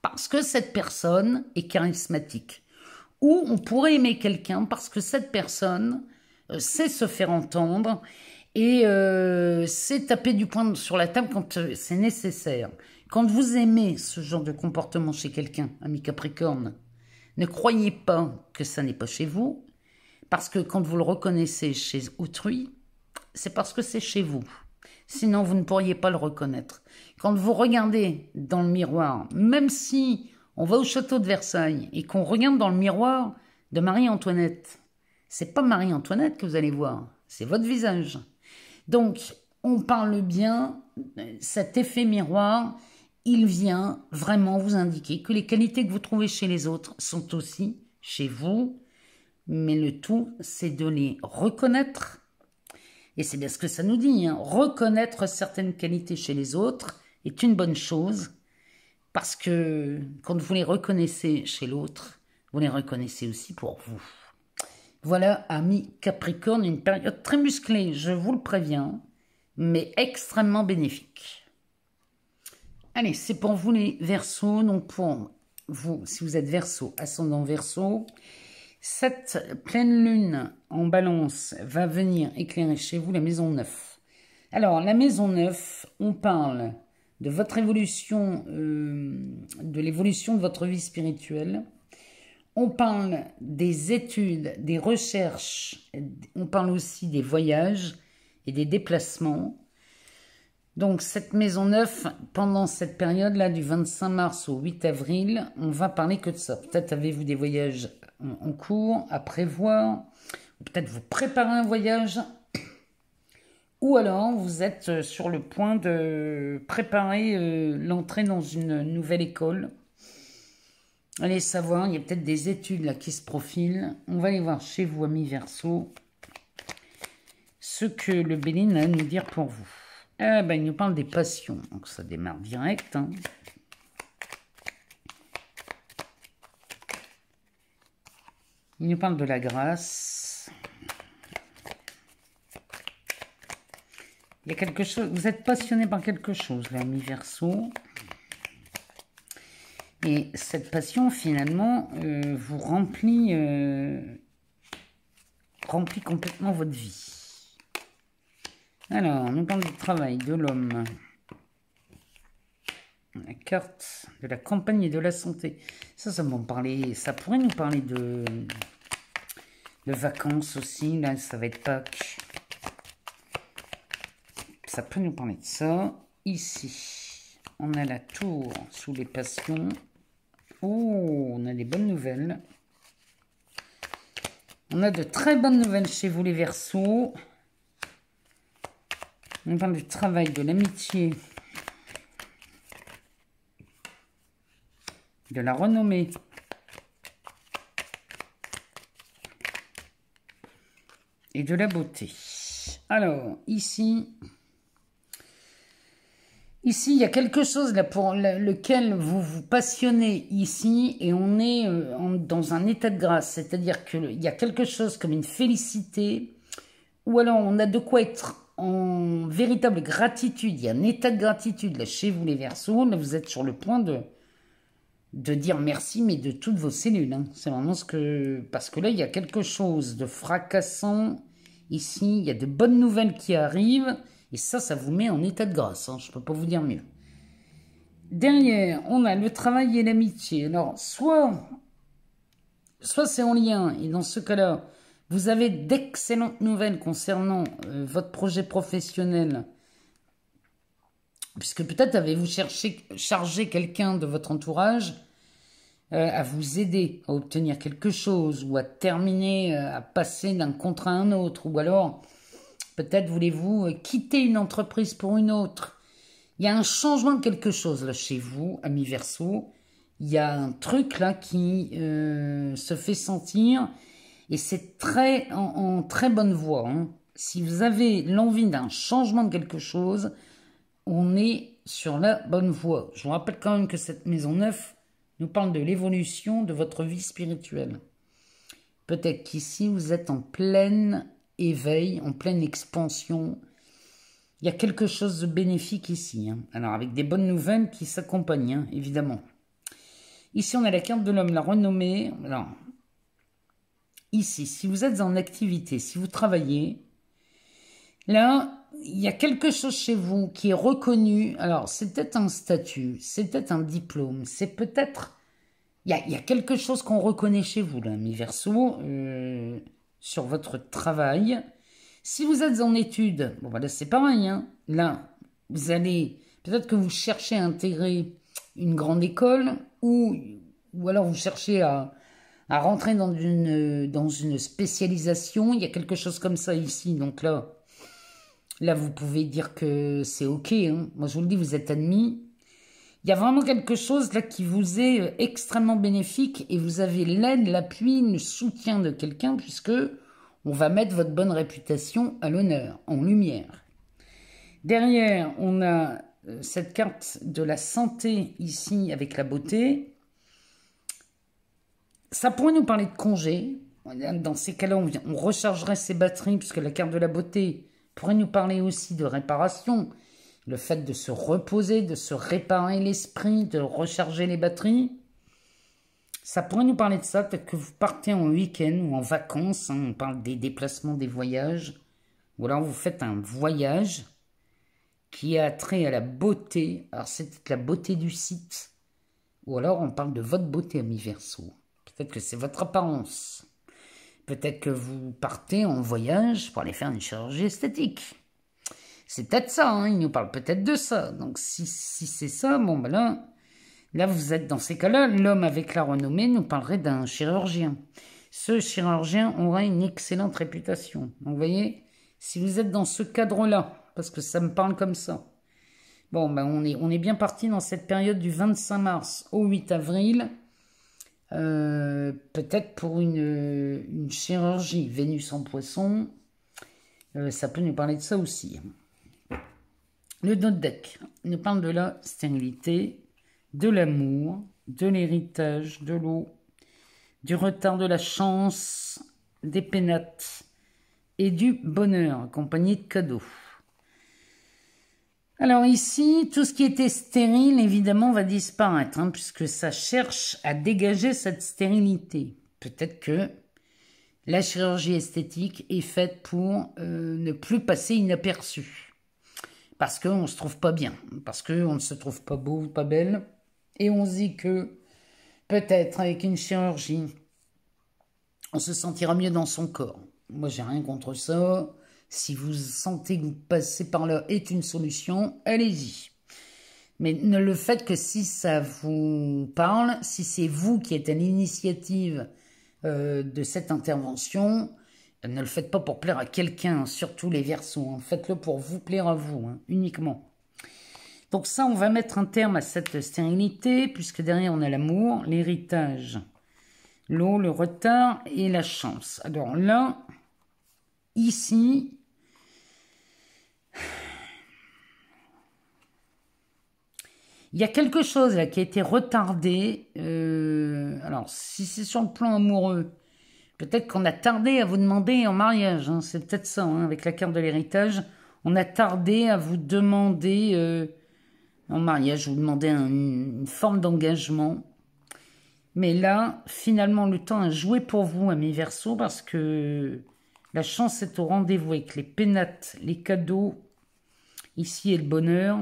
parce que cette personne est charismatique. Ou on pourrait aimer quelqu'un parce que cette personne sait se faire entendre et sait taper du poing sur la table quand c'est nécessaire. Quand vous aimez ce genre de comportement chez quelqu'un, ami Capricorne, ne croyez pas que ça n'est pas chez vous, parce que quand vous le reconnaissez chez autrui, c'est parce que c'est chez vous. Sinon, vous ne pourriez pas le reconnaître. Quand vous regardez dans le miroir, même si on va au château de Versailles et qu'on regarde dans le miroir de Marie-Antoinette, c'est pas Marie-Antoinette que vous allez voir, c'est votre visage. Donc, on parle bien, cet effet miroir, il vient vraiment vous indiquer que les qualités que vous trouvez chez les autres sont aussi chez vous, mais le tout, c'est de les reconnaître. Et c'est bien ce que ça nous dit, hein. Reconnaître certaines qualités chez les autres est une bonne chose, parce que quand vous les reconnaissez chez l'autre, vous les reconnaissez aussi pour vous. Voilà, amis Capricorne, une période très musclée, je vous le préviens, mais extrêmement bénéfique. Allez, c'est pour vous les Verseaux, donc pour vous, si vous êtes Verseau, ascendant Verseau, Cette pleine lune en balance va venir éclairer chez vous la maison 9. Alors, la maison 9, on parle de votre évolution, de l'évolution de votre vie spirituelle. On parle des études, des recherches, on parle aussi des voyages et des déplacements. Donc, cette maison 9, pendant cette période-là, du 25 mars au 8 avril, on va parler que de ça. Peut-être avez-vous des voyages en cours, à prévoir, peut-être vous préparez un voyage, ou alors vous êtes sur le point de préparer l'entrée dans une nouvelle école. Allez savoir, il y a peut-être des études là qui se profilent. On va aller voir chez vous, amis Verseau, ce que le Béline a à nous dire pour vous. Ah ben, il nous parle des passions, donc ça démarre direct. Hein. Il nous parle de la grâce. Il y a quelque chose, vous êtes passionné par quelque chose, là, mi Verseau. Et cette passion, finalement, vous remplit complètement votre vie. Alors, on nous parle du travail, de l'homme. La carte de la campagne et de la santé. Ça va me parler, ça pourrait nous parler de vacances aussi. Là, ça va être Pâques. Ça peut nous parler de ça. Ici, on a la tour sous les passions. Oh, on a des bonnes nouvelles. On a de très bonnes nouvelles chez vous, les Verseaux. On parle du travail, de l'amitié, de la renommée. Et de la beauté. Alors, ici, il y a quelque chose là pour lequel vous vous passionnez ici et on est dans un état de grâce. C'est-à-dire qu'il y a quelque chose comme une félicité ou alors on a de quoi être en véritable gratitude. Il y a un état de gratitude là chez vous les Verseaux. Là, vous êtes sur le point de dire merci, mais de toutes vos cellules. Hein. C'est vraiment ce que... Parce que là, il y a quelque chose de fracassant. Ici, il y a de bonnes nouvelles qui arrivent. Et ça vous met en état de grâce. Hein. Je ne peux pas vous dire mieux. Derrière, on a le travail et l'amitié. Alors, soit c'est en lien. Et dans ce cas-là, vous avez d'excellentes nouvelles concernant votre projet professionnel. Puisque peut-être avez-vous chargé quelqu'un de votre entourage à vous aider à obtenir quelque chose ou à terminer, à passer d'un contrat à un autre. Ou alors, peut-être voulez-vous quitter une entreprise pour une autre. Il y a un changement de quelque chose là chez vous, amis Verseau. Il y a un truc là qui se fait sentir et c'est en très bonne voie. Hein. Si vous avez l'envie d'un changement de quelque chose, on est sur la bonne voie. Je vous rappelle quand même que cette maison 9 nous parle de l'évolution de votre vie spirituelle. Peut-être qu'ici, vous êtes en plein éveil, en pleine expansion. Il y a quelque chose de bénéfique ici. Hein. Alors, avec des bonnes nouvelles qui s'accompagnent, hein, évidemment. Ici, on a la carte de l'homme, la renommée. Alors, ici, si vous êtes en activité, si vous travaillez, là, il y a quelque chose chez vous qui est reconnu. Alors, c'est peut-être un statut, c'est peut-être un diplôme, c'est peut-être... Il y a quelque chose qu'on reconnaît chez vous, là, mi Verseau, sur votre travail. Si vous êtes en études, bon, voilà, c'est pareil. Hein. Là, vous allez... Peut-être que vous cherchez à intégrer une grande école ou alors vous cherchez à rentrer dans une spécialisation. Il y a quelque chose comme ça ici, donc là... Là, vous pouvez dire que c'est OK. Hein. Moi, je vous le dis, vous êtes admis. Il y a vraiment quelque chose là qui vous est extrêmement bénéfique et vous avez l'aide, l'appui, le soutien de quelqu'un puisque on va mettre votre bonne réputation à l'honneur, en lumière. Derrière, on a cette carte de la santé ici avec la beauté. Ça pourrait nous parler de congé. Dans ces cas-là, on rechargerait ses batteries puisque la carte de la beauté pourrait nous parler aussi de réparation, le fait de se reposer, de se réparer l'esprit, de recharger les batteries. Ça pourrait nous parler de ça, peut-être que vous partez en week-end ou en vacances, hein, on parle des déplacements, des voyages, ou alors vous faites un voyage qui a trait à la beauté, alors c'est peut-être la beauté du site, ou alors on parle de votre beauté, ami Verseau. Peut-être que c'est votre apparence. Peut-être que vous partez en voyage pour aller faire une chirurgie esthétique. C'est peut-être ça, hein, il nous parle peut-être de ça. Donc si c'est ça, bon ben là vous êtes dans ces cas-là, l'homme avec la renommée nous parlerait d'un chirurgien. Ce chirurgien aura une excellente réputation. Donc vous voyez, si vous êtes dans ce cadre-là, parce que ça me parle comme ça, bon ben on est bien parti dans cette période du 25 mars au 8 avril, peut-être pour une chirurgie. Vénus en poisson, ça peut nous parler de ça aussi. Le note deck nous parle de la stérilité, de l'amour, de l'héritage, de l'eau, du retard de la chance, des pénates et du bonheur accompagné de cadeaux. Alors ici, tout ce qui était stérile, évidemment, va disparaître, hein, puisque ça cherche à dégager cette stérilité. Peut-être que la chirurgie esthétique est faite pour ne plus passer inaperçue. Parce qu'on ne se trouve pas bien, parce qu'on ne se trouve pas beau, pas belle, et on se dit que peut-être avec une chirurgie, on se sentira mieux dans son corps. Moi, j'ai rien contre ça. Si vous sentez que vous passez par là est une solution, allez-y. Mais ne le faites que si ça vous parle, si c'est vous qui êtes à l'initiative de cette intervention. Ne le faites pas pour plaire à quelqu'un, surtout les Verseaux. Hein. Faites-le pour vous plaire à vous, hein, uniquement. Donc ça, on va mettre un terme à cette stérilité, puisque derrière, on a l'amour, l'héritage, l'eau, le retard et la chance. Alors là, ici, il y a quelque chose là qui a été retardé. Alors, si c'est sur le plan amoureux, peut-être qu'on a tardé à vous demander en mariage, hein, c'est peut-être ça, hein, avec la carte de l'héritage. On a tardé à vous demander en mariage, vous demandez une forme d'engagement. Mais là, finalement, le temps a joué pour vous, amis Verseaux, parce que la chance est au rendez-vous avec les pénates, les cadeaux, ici et le bonheur.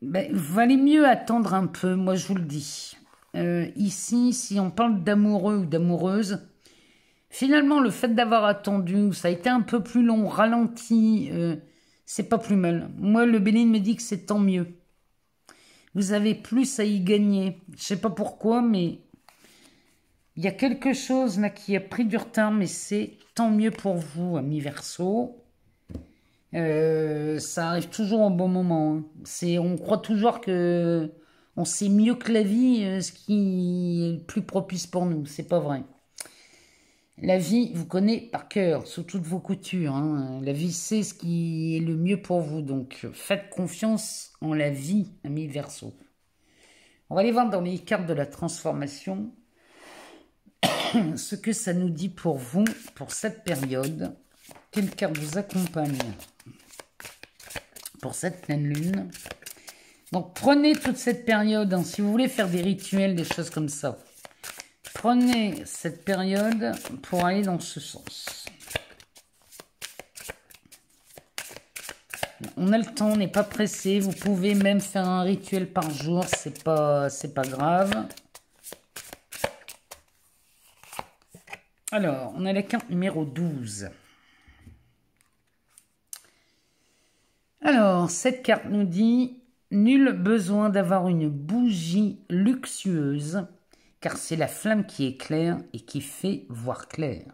Ben, valait mieux attendre un peu, moi je vous le dis. Ici, si on parle d'amoureux ou d'amoureuse, finalement, le fait d'avoir attendu, ça a été un peu plus long, ralenti, c'est pas plus mal. Moi, le Béline me dit que c'est tant mieux. Vous avez plus à y gagner. Je sais pas pourquoi, mais il y a quelque chose là qui a pris du retard, mais c'est tant mieux pour vous, amis Verseaux. Ça arrive toujours au bon moment. Hein. On croit toujours que on sait mieux que la vie ce qui est le plus propice pour nous. C'est pas vrai. La vie vous connaît par cœur, sous toutes vos coutures. Hein. La vie sait ce qui est le mieux pour vous. Donc faites confiance en la vie, amis Verseaux. On va aller voir dans les cartes de la transformation ce que ça nous dit pour vous, pour cette période. Quelle carte vous accompagne pour cette pleine lune? Donc, prenez toute cette période, hein, si vous voulez faire des rituels, des choses comme ça. Prenez cette période pour aller dans ce sens. On a le temps, on n'est pas pressé. Vous pouvez même faire un rituel par jour, c'est pas grave. Alors, on a la carte numéro 12. Alors, cette carte nous dit... Nul besoin d'avoir une bougie luxueuse, car c'est la flamme qui éclaire et qui fait voir clair.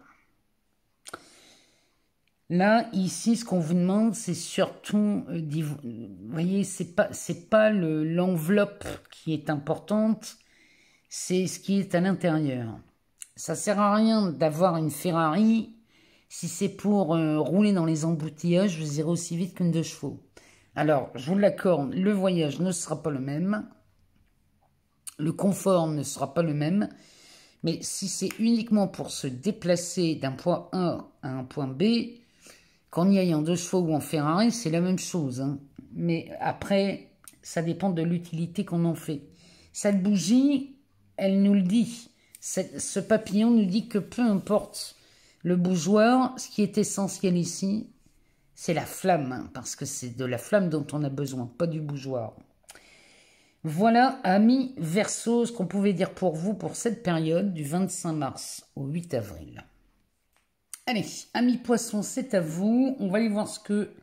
Là, ici, ce qu'on vous demande, c'est surtout, vous voyez, c'est pas l'enveloppe qui est importante, c'est ce qui est à l'intérieur. Ça sert à rien d'avoir une Ferrari si c'est pour rouler dans les embouteillages, vous irez aussi vite qu'une 2 chevaux. Alors, je vous l'accorde, le voyage ne sera pas le même. Le confort ne sera pas le même. Mais si c'est uniquement pour se déplacer d'un point A à un point B, qu'en y aille en 2 chevaux ou en Ferrari, c'est la même chose. Hein. Mais après, ça dépend de l'utilité qu'on en fait. Cette bougie, elle nous le dit. Ce papillon nous dit que peu importe le bougeoir, ce qui est essentiel ici, c'est la flamme, hein, parce que c'est de la flamme dont on a besoin, pas du bougeoir. Voilà, amis Verseau, ce qu'on pouvait dire pour vous pour cette période du 25 mars au 8 avril. Allez, amis Poissons, c'est à vous. On va aller voir ce que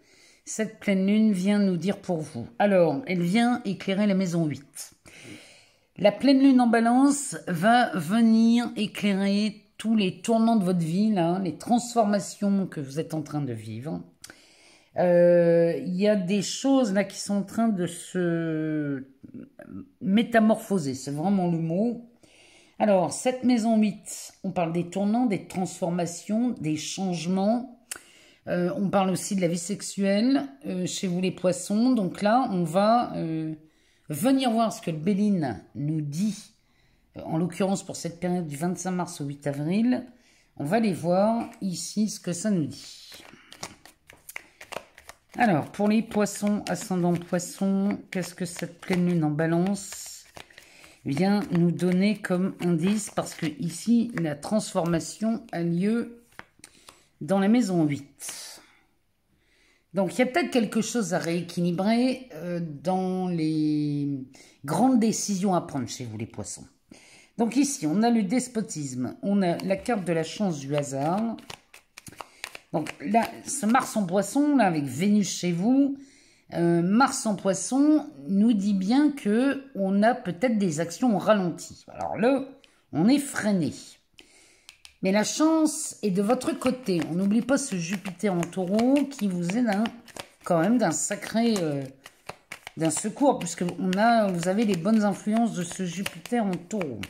cette pleine lune vient nous dire pour vous. Alors, elle vient éclairer la maison 8. La pleine lune en balance va venir éclairer tous les tournants de votre vie, là, les transformations que vous êtes en train de vivre. Il y a des choses là qui sont en train de se métamorphoser, c'est vraiment le mot. Alors, cette maison 8, on parle des tournants, des transformations, des changements. On parle aussi de la vie sexuelle chez vous les poissons. Donc là, on va venir voir ce que le Béline nous dit, en l'occurrence pour cette période du 25 mars au 8 avril. On va aller voir ici ce que ça nous dit. Alors, pour les poissons, ascendant poissons, qu'est-ce que cette pleine lune en balance vient nous donner comme indice? Parce que ici, la transformation a lieu dans la maison 8. Donc, il y a peut-être quelque chose à rééquilibrer dans les grandes décisions à prendre chez vous, les poissons. Donc ici, on a le despotisme, on a la carte de la chance du hasard. Donc là, ce Mars en poisson, là, avec Vénus chez vous, Mars en poisson nous dit bien que on a peut-être des actions au ralenti. Alors là, on est freiné. Mais la chance est de votre côté. On n'oublie pas ce Jupiter en taureau qui vous est quand même d'un sacré d'un secours, puisque vous avez les bonnes influences de ce Jupiter en taureau.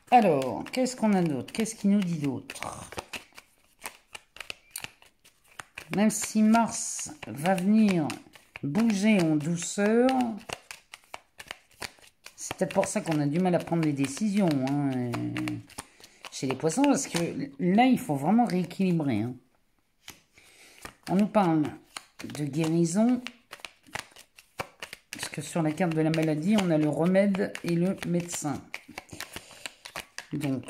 Alors, qu'est-ce qu'on a d'autre? Qu'est-ce qu'il nous dit d'autre? Même si Mars va venir bouger en douceur, c'est peut-être pour ça qu'on a du mal à prendre des décisions hein, chez les poissons, parce que là, il faut vraiment rééquilibrer. Hein. On nous parle de guérison, parce que sur la carte de la maladie, on a le remède et le médecin. Donc,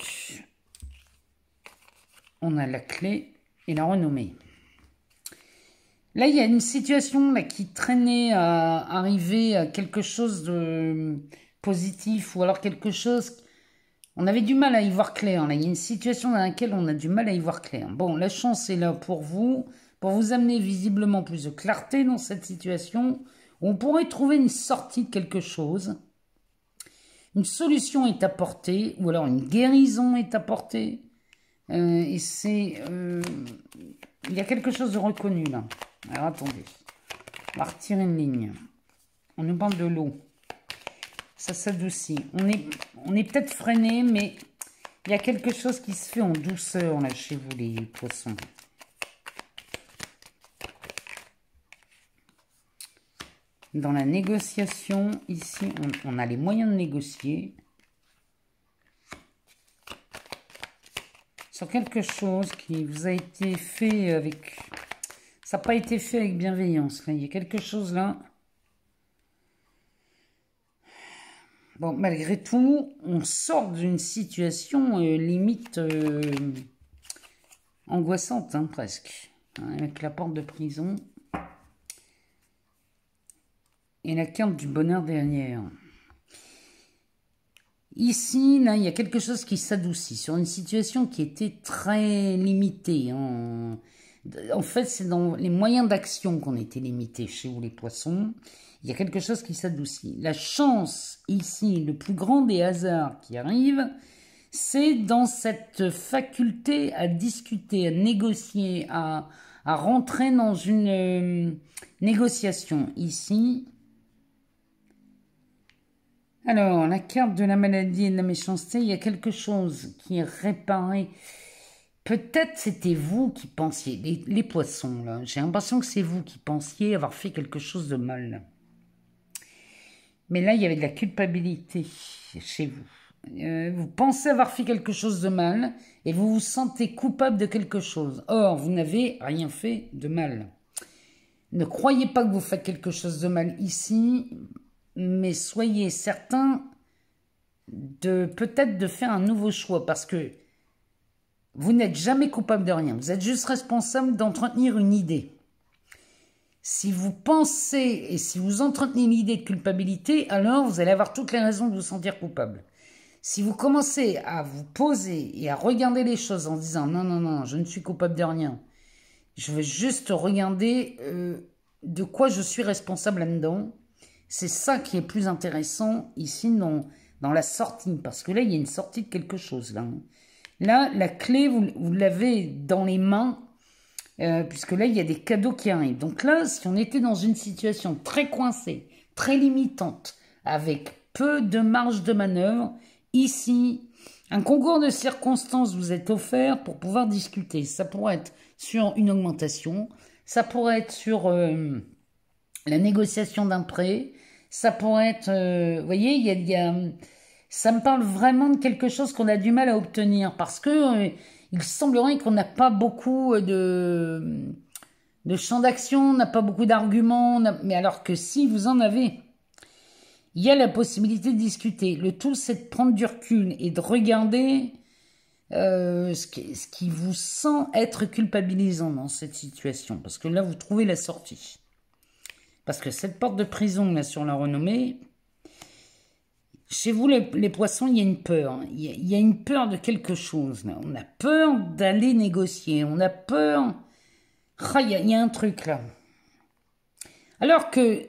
on a la clé et la renommée. Là, il y a une situation là, qui traînait à arriver à quelque chose de positif ou alors quelque chose... On avait du mal à y voir clair. Là. Il y a une situation dans laquelle on a du mal à y voir clair. Bon, la chance est là pour vous amener visiblement plus de clarté dans cette situation. On pourrait trouver une sortie de quelque chose. Une solution est apportée ou alors une guérison est apportée. Et c'est... il y a quelque chose de reconnu là. Alors attendez, on va retirer une ligne. On nous parle de l'eau. Ça s'adoucit. On est peut-être freiné, mais il y a quelque chose qui se fait en douceur là chez vous les poissons. Dans la négociation, ici, on a les moyens de négocier. Sur quelque chose qui vous a été fait avec... Ça n'a pas été fait avec bienveillance. Là. Il y a quelque chose là. Bon, malgré tout, on sort d'une situation limite angoissante, hein, presque. Hein, avec la porte de prison. Et la carte du bonheur derrière. Ici, là, il y a quelque chose qui s'adoucit sur une situation qui était très limitée. Hein. En fait, c'est dans les moyens d'action qu'on était limités chez vous les poissons. Il y a quelque chose qui s'adoucit. La chance, ici, le plus grand des hasards qui arrive, c'est dans cette faculté à discuter, à négocier, à rentrer dans une négociation. Ici, alors, la carte de la maladie et de la méchanceté, il y a quelque chose qui est réparé. Peut-être c'était vous qui pensiez, les poissons, là. J'ai l'impression que c'est vous qui pensiez avoir fait quelque chose de mal. Mais là, il y avait de la culpabilité chez vous. Vous pensez avoir fait quelque chose de mal et vous vous sentez coupable de quelque chose. Or, vous n'avez rien fait de mal. Ne croyez pas que vous faites quelque chose de mal ici. mais soyez certain de peut-être de faire un nouveau choix parce que vous n'êtes jamais coupable de rien. Vous êtes juste responsable d'entretenir une idée. Si vous pensez et si vous entretenez l'idée de culpabilité, alors vous allez avoir toutes les raisons de vous sentir coupable. Si vous commencez à vous poser et à regarder les choses en disant non, non, non, je ne suis coupable de rien, je veux juste regarder de quoi je suis responsable là-dedans, c'est ça qui est plus intéressant ici dans la sortie, parce que là, il y a une sortie de quelque chose. Là, la clé, vous l'avez dans les mains, puisque là, il y a des cadeaux qui arrivent. Donc là, si on était dans une situation très coincée, très limitante, avec peu de marge de manœuvre, ici, un concours de circonstances vous est offert pour pouvoir discuter. Ça pourrait être sur une augmentation, ça pourrait être sur la négociation d'un prêt, ça pourrait être... vous voyez, ça me parle vraiment de quelque chose qu'on a du mal à obtenir parce que il semblerait qu'on n'a pas beaucoup de champ d'action, on n'a pas beaucoup d'arguments, mais alors que si vous en avez, il y a la possibilité de discuter. Le tout, c'est de prendre du recul et de regarder ce qui vous sent être culpabilisant dans cette situation. Parce que là, vous trouvez la sortie. Parce que cette porte de prison, là, sur la renommée, chez vous, les poissons, il y a une peur. Il y a une peur de quelque chose, là. On a peur d'aller négocier. On a peur... Ah, il y a un truc, là. Alors que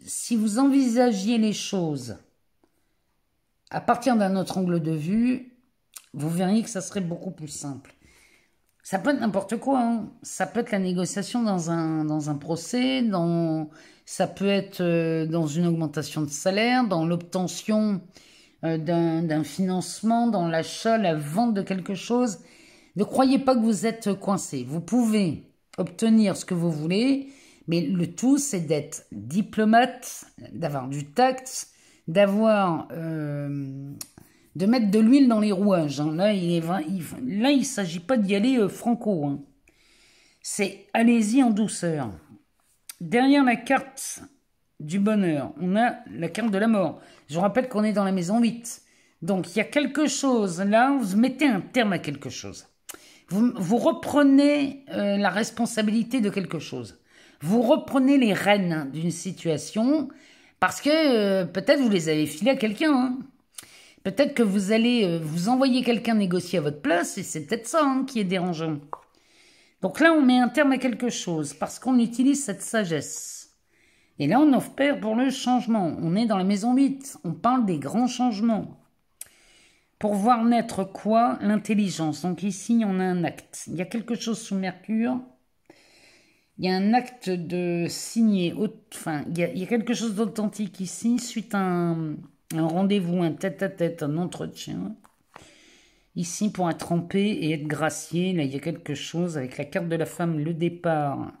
si vous envisagiez les choses à partir d'un autre angle de vue, vous verriez que ça serait beaucoup plus simple. Ça peut être n'importe quoi, hein. Ça peut être la négociation dans un procès, ça peut être dans une augmentation de salaire, dans l'obtention d'un financement, dans l'achat, la vente de quelque chose. Ne croyez pas que vous êtes coincé. Vous pouvez obtenir ce que vous voulez, mais le tout, c'est d'être diplomate, d'avoir du tact, d'avoir... de mettre de l'huile dans les rouages. Hein. Là, il ne s'agit pas d'y aller franco. Hein. C'est allez-y en douceur. Derrière la carte du bonheur, on a la carte de la mort. Je vous rappelle qu'on est dans la maison 8. Donc, il y a quelque chose. Là, vous mettez un terme à quelque chose. Vous reprenez la responsabilité de quelque chose. Vous reprenez les rênes d'une situation parce que peut-être vous les avez filées à quelqu'un. Hein. Peut-être que vous allez vous envoyer quelqu'un négocier à votre place et c'est peut-être ça qui est dérangeant. Donc là, on met un terme à quelque chose parce qu'on utilise cette sagesse. Et là, on opère pour le changement. On est dans la maison 8. On parle des grands changements. Pour voir naître quoi? L'intelligence. Donc ici, on a un acte. Il y a quelque chose sous Mercure. Il y a un acte de signer. Enfin, il y a quelque chose d'authentique ici suite à un rendez-vous, un tête-à-tête, un entretien. Ici, pour être en paix et être gracié, là, il y a quelque chose avec la carte de la femme, le départ,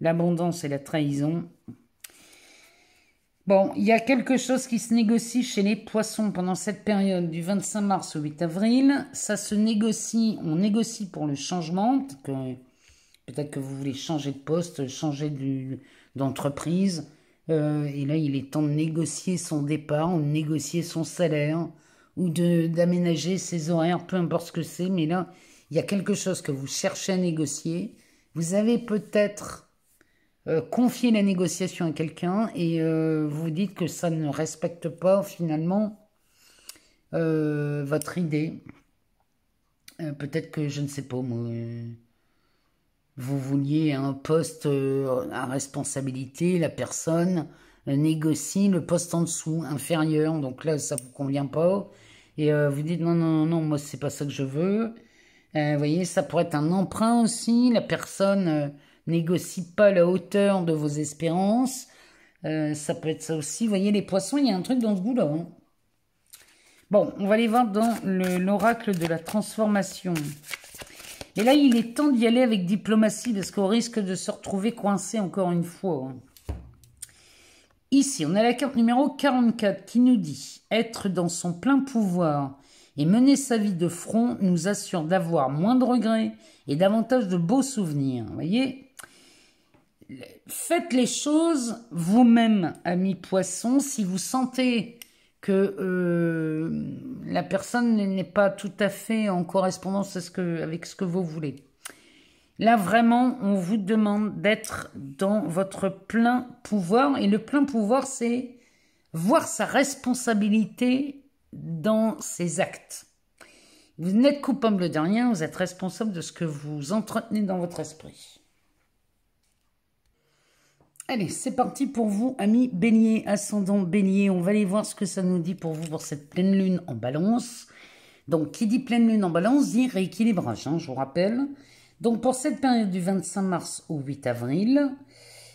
l'abondance et la trahison. Bon, il y a quelque chose qui se négocie chez les poissons pendant cette période du 25 mars au 8 avril. Ça se négocie, on négocie pour le changement. Peut-être que vous voulez changer de poste, changer d'entreprise. Et là, il est temps de négocier son départ, ou de négocier son salaire, ou d'aménager ses horaires, peu importe ce que c'est. Mais là, il y a quelque chose que vous cherchez à négocier. Vous avez peut-être confié la négociation à quelqu'un et vous dites que ça ne respecte pas finalement votre idée. Peut-être que, je ne sais pas, moi... vous vouliez un poste à responsabilité, la personne négocie le poste en dessous, inférieur, donc là, ça ne vous convient pas. Et vous dites, non, non, non, moi, c'est pas ça que je veux. Vous voyez, ça pourrait être un emprunt aussi. La personne négocie pas la hauteur de vos espérances. Ça peut être ça aussi. Vous voyez, les poissons, il y a un truc dans ce goût-là. Hein. Bon, on va aller voir dans l'oracle de la transformation. Et là, il est temps d'y aller avec diplomatie parce qu'on risque de se retrouver coincé encore une fois. Ici, on a la carte numéro 44 qui nous dit « Être dans son plein pouvoir et mener sa vie de front nous assure d'avoir moins de regrets et davantage de beaux souvenirs. » Vous voyez, faites les choses vous-même, amis poissons, si vous sentez que la personne n'est pas tout à fait en correspondance avec ce que vous voulez. Là, vraiment, on vous demande d'être dans votre plein pouvoir. Et le plein pouvoir, c'est voir sa responsabilité dans ses actes. Vous n'êtes coupable de rien, vous êtes responsable de ce que vous entretenez dans votre esprit. Allez, c'est parti pour vous, amis Bélier, ascendant Bélier. On va aller voir ce que ça nous dit pour vous pour cette pleine lune en balance. Donc, qui dit pleine lune en balance dit rééquilibrage, hein, je vous rappelle. Donc, pour cette période du 25 mars au 8 avril,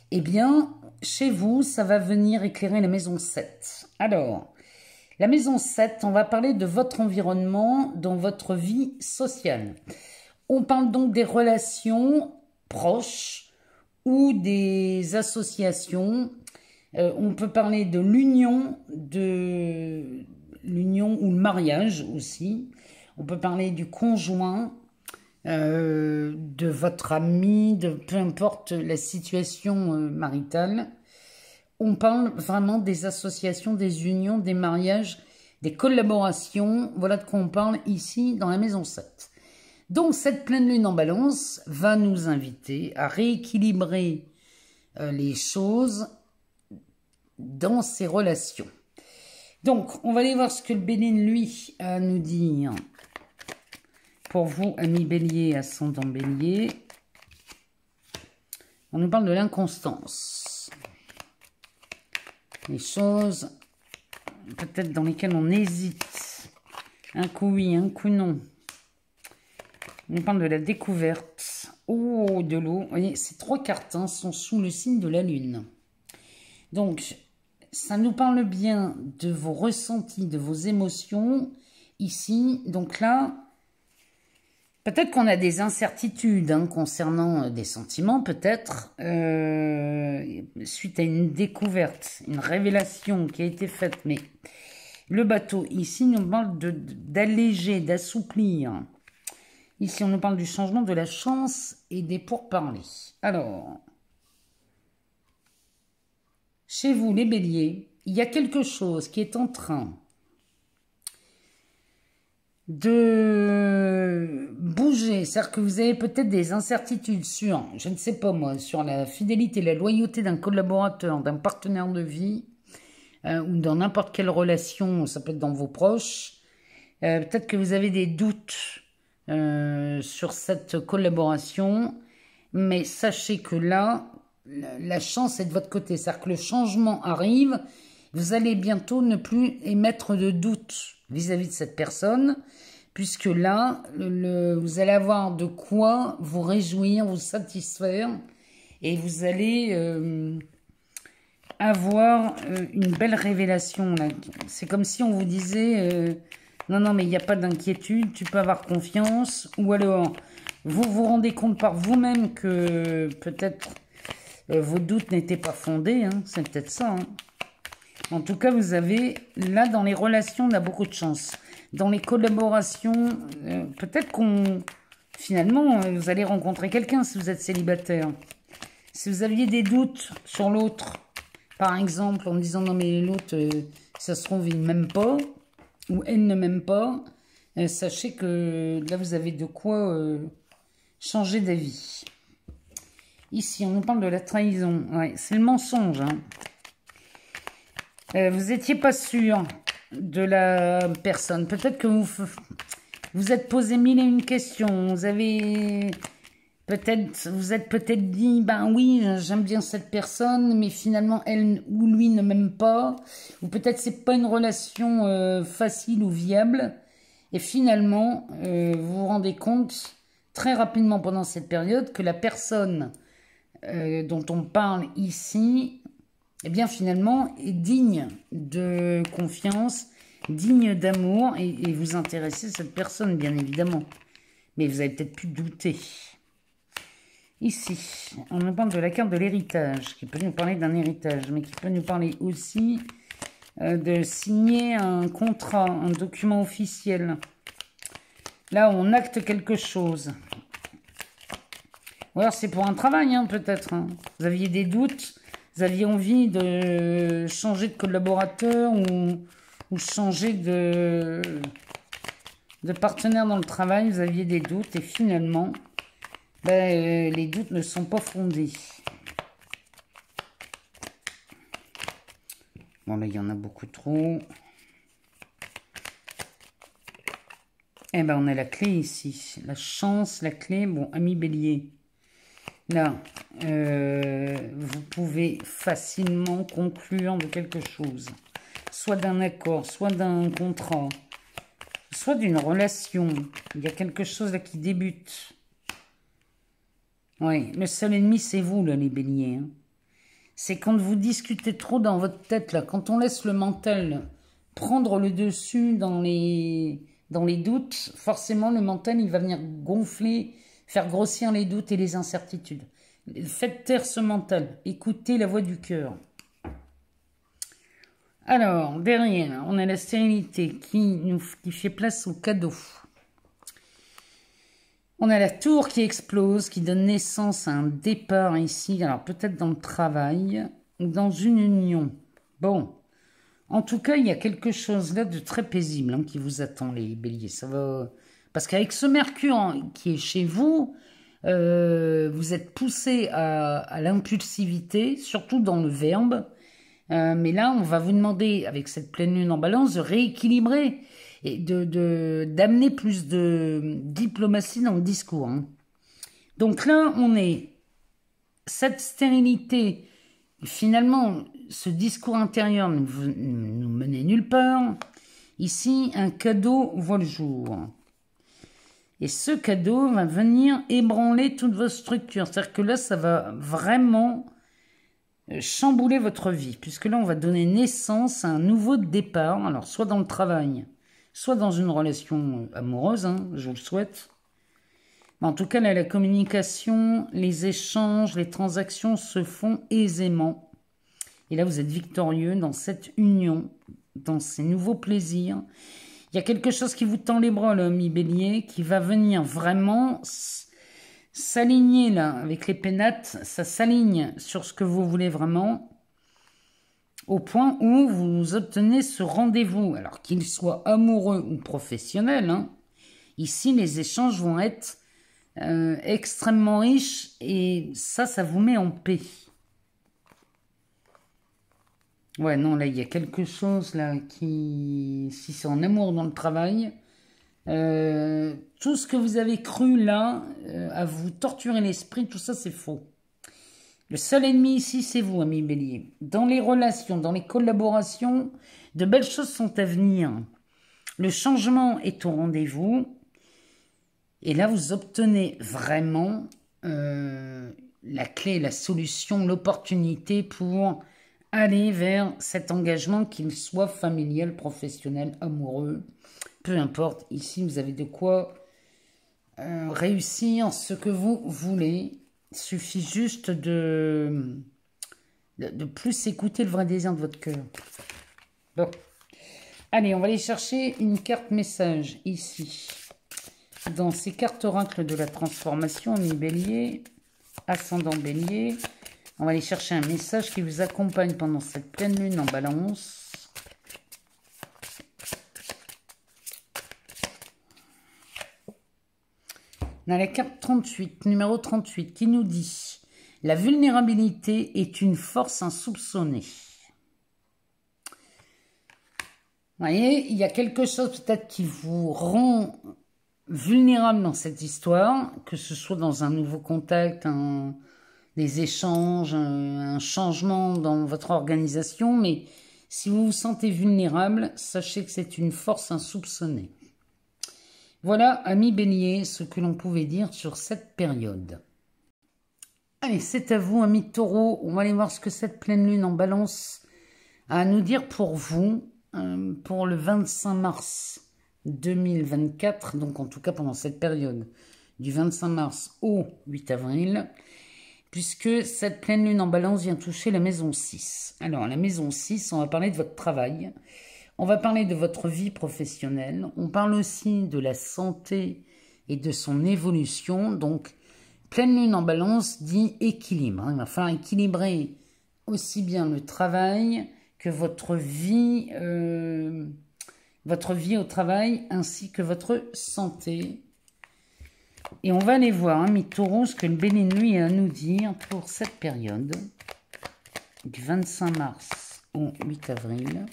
eh bien, chez vous, ça va venir éclairer la maison 7. Alors, la maison 7, on va parler de votre environnement dans votre vie sociale. On parle donc des relations proches ou des associations. On peut parler de l'union ou le mariage aussi. On peut parler du conjoint, de votre ami, de peu importe la situation maritale. On parle vraiment des associations, des unions, des mariages, des collaborations. Voilà de quoi on parle ici dans la maison 7. Donc, cette pleine lune en balance va nous inviter à rééquilibrer les choses dans ces relations. Donc, on va aller voir ce que le Bénin, lui, a à nous dire. Pour vous, amis Bélier, ascendant Bélier, on nous parle de l'inconstance. Les choses, peut-être dans lesquelles on hésite. Un coup oui, un coup non. On nous parle de la découverte. Oh, de l'eau. Vous voyez, ces 3 cartes sont sous le signe de la lune. Donc, ça nous parle bien de vos ressentis, de vos émotions ici. Donc là, peut-être qu'on a des incertitudes concernant des sentiments, peut-être, suite à une découverte, une révélation qui a été faite. Mais le bateau, ici, nous parle d'alléger, d'assouplir. Ici, on nous parle du changement de la chance et des pourparlers. Alors, chez vous, les béliers, il y a quelque chose qui est en train de bouger. C'est-à-dire que vous avez peut-être des incertitudes sur, je ne sais pas moi, sur la fidélité, la loyauté d'un collaborateur, d'un partenaire de vie, ou dans n'importe quelle relation, ça peut être dans vos proches. Peut-être que vous avez des doutes sur cette collaboration, mais sachez que là, la chance est de votre côté, c'est-à-dire que le changement arrive, vous allez bientôt ne plus émettre de doute vis-à-vis de cette personne, puisque là, vous allez avoir de quoi vous réjouir, vous satisfaire, et vous allez avoir une belle révélation. C'est comme si on vous disait... non, mais il n'y a pas d'inquiétude, tu peux avoir confiance. Ou alors, vous vous rendez compte par vous-même que peut-être vos doutes n'étaient pas fondés. C'est peut-être ça. En tout cas, vous avez, là, dans les relations, on a beaucoup de chance. Dans les collaborations, peut-être finalement, vous allez rencontrer quelqu'un si vous êtes célibataire. Si vous aviez des doutes sur l'autre, par exemple, en disant, non, mais l'autre, ça se trouve, il ne m'aime pas, ou elle ne m'aime pas, sachez que là, vous avez de quoi changer d'avis. Ici, on nous parle de la trahison. Ouais, c'est le mensonge. Vous n'étiez pas sûr de la personne. Peut-être que vous êtes posé 1001 questions. Vous êtes peut-être dit, ben oui, j'aime bien cette personne, mais finalement, elle ou lui ne m'aime pas. Ou peut-être c'est pas une relation facile ou viable. Et finalement, vous vous rendez compte très rapidement pendant cette période que la personne dont on parle ici, eh bien finalement, est digne de confiance, digne d'amour, et vous intéressez à cette personne, bien évidemment. Mais vous avez peut-être pu douter. Ici, on nous parle de la carte de l'héritage, qui peut nous parler d'un héritage, mais qui peut nous parler aussi de signer un contrat, un document officiel. Là, on acte quelque chose. Ou alors c'est pour un travail, hein, peut-être. Hein. Vous aviez des doutes, vous aviez envie de changer de collaborateur ou changer de partenaire dans le travail, vous aviez des doutes et finalement, ben, les doutes ne sont pas fondés. Bon, là, il y en a beaucoup trop. Eh ben, on a la clé ici. La chance, la clé. Bon, ami Bélier. Là, vous pouvez facilement conclure de quelque chose. Soit d'un accord, soit d'un contrat, soit d'une relation. Il y a quelque chose là qui débute. Oui, le seul ennemi, c'est vous, là, les béliers. Hein. C'est quand vous discutez trop dans votre tête, là, quand on laisse le mental prendre le dessus dans les doutes, forcément, le mental, il va venir gonfler, faire grossir les doutes et les incertitudes. Faites taire ce mental. Écoutez la voix du cœur. Alors, derrière, on a la stérilité qui fait place au cadeau. On a la tour qui explose, qui donne naissance à un départ ici. Alors, peut-être dans le travail ou dans une union. Bon. En tout cas, il y a quelque chose là de très paisible hein, qui vous attend, les béliers. Ça va... Parce qu'avec ce Mercure hein, qui est chez vous, vous êtes poussé à l'impulsivité, surtout dans le verbe. Mais là, on va vous demander, avec cette pleine lune en balance, de rééquilibrer et d'amener plus de diplomatie dans le discours. Hein. Donc là, on est... Cette stérilité, finalement, ce discours intérieur nous menait nulle part. Ici, un cadeau voit le jour. Et ce cadeau va venir ébranler toute votre structure. C'est-à-dire que là, ça va vraiment chambouler votre vie. Puisque là, on va donner naissance à un nouveau départ. Alors, soit dans le travail, soit dans une relation amoureuse, hein, je vous le souhaite. Mais en tout cas, là, la communication, les échanges, les transactions se font aisément. Et là, vous êtes victorieux dans cette union, dans ces nouveaux plaisirs. Il y a quelque chose qui vous tend les bras, là, mi bélier, qui va venir vraiment s'aligner, là, avec les pénates. Ça s'aligne sur ce que vous voulez vraiment, au point où vous obtenez ce rendez-vous. Alors, qu'il soit amoureux ou professionnel, hein, ici, les échanges vont être extrêmement riches et ça vous met en paix. Ouais, non, là, il y a quelque chose, là, qui... Si c'est en amour dans le travail, tout ce que vous avez cru, là, à vous torturer l'esprit, tout ça, c'est faux. Le seul ennemi ici, c'est vous, ami Bélier. Dans les relations, dans les collaborations, de belles choses sont à venir. Le changement est au rendez-vous. Et là, vous obtenez vraiment la clé, la solution, l'opportunité pour aller vers cet engagement, qu'il soit familial, professionnel, amoureux, peu importe. Ici, vous avez de quoi réussir ce que vous voulez. Il suffit juste de plus écouter le vrai désir de votre cœur. Bon. Allez, on va aller chercher une carte message ici. Dans ces cartes oracles de la transformation, mi bélier, ascendant bélier, on va aller chercher un message qui vous accompagne pendant cette pleine lune en balance. On a la carte 38, numéro 38, qui nous dit « La vulnérabilité est une force insoupçonnée ». Vous voyez, il y a quelque chose peut-être qui vous rend vulnérable dans cette histoire, que ce soit dans un nouveau contact, des échanges, un changement dans votre organisation, mais si vous vous sentez vulnérable, sachez que c'est une force insoupçonnée. Voilà, amis bélier, ce que l'on pouvait dire sur cette période. Allez, c'est à vous, amis taureaux. On va aller voir ce que cette pleine lune en balance a à nous dire pour vous, pour le 25 mars 2024, donc en tout cas pendant cette période du 25 mars au 8 avril, puisque cette pleine lune en balance vient toucher la maison 6. Alors, la maison 6, on va parler de votre travail, on va parler de votre vie professionnelle, on parle aussi de la santé et de son évolution. Donc, pleine lune en balance dit équilibre. Il va falloir équilibrer aussi bien le travail que votre vie au travail ainsi que votre santé. Et on va aller voir, mes taureaux, ce que le Bénin lui a à nous dire pour cette période du 25 mars au 8 avril.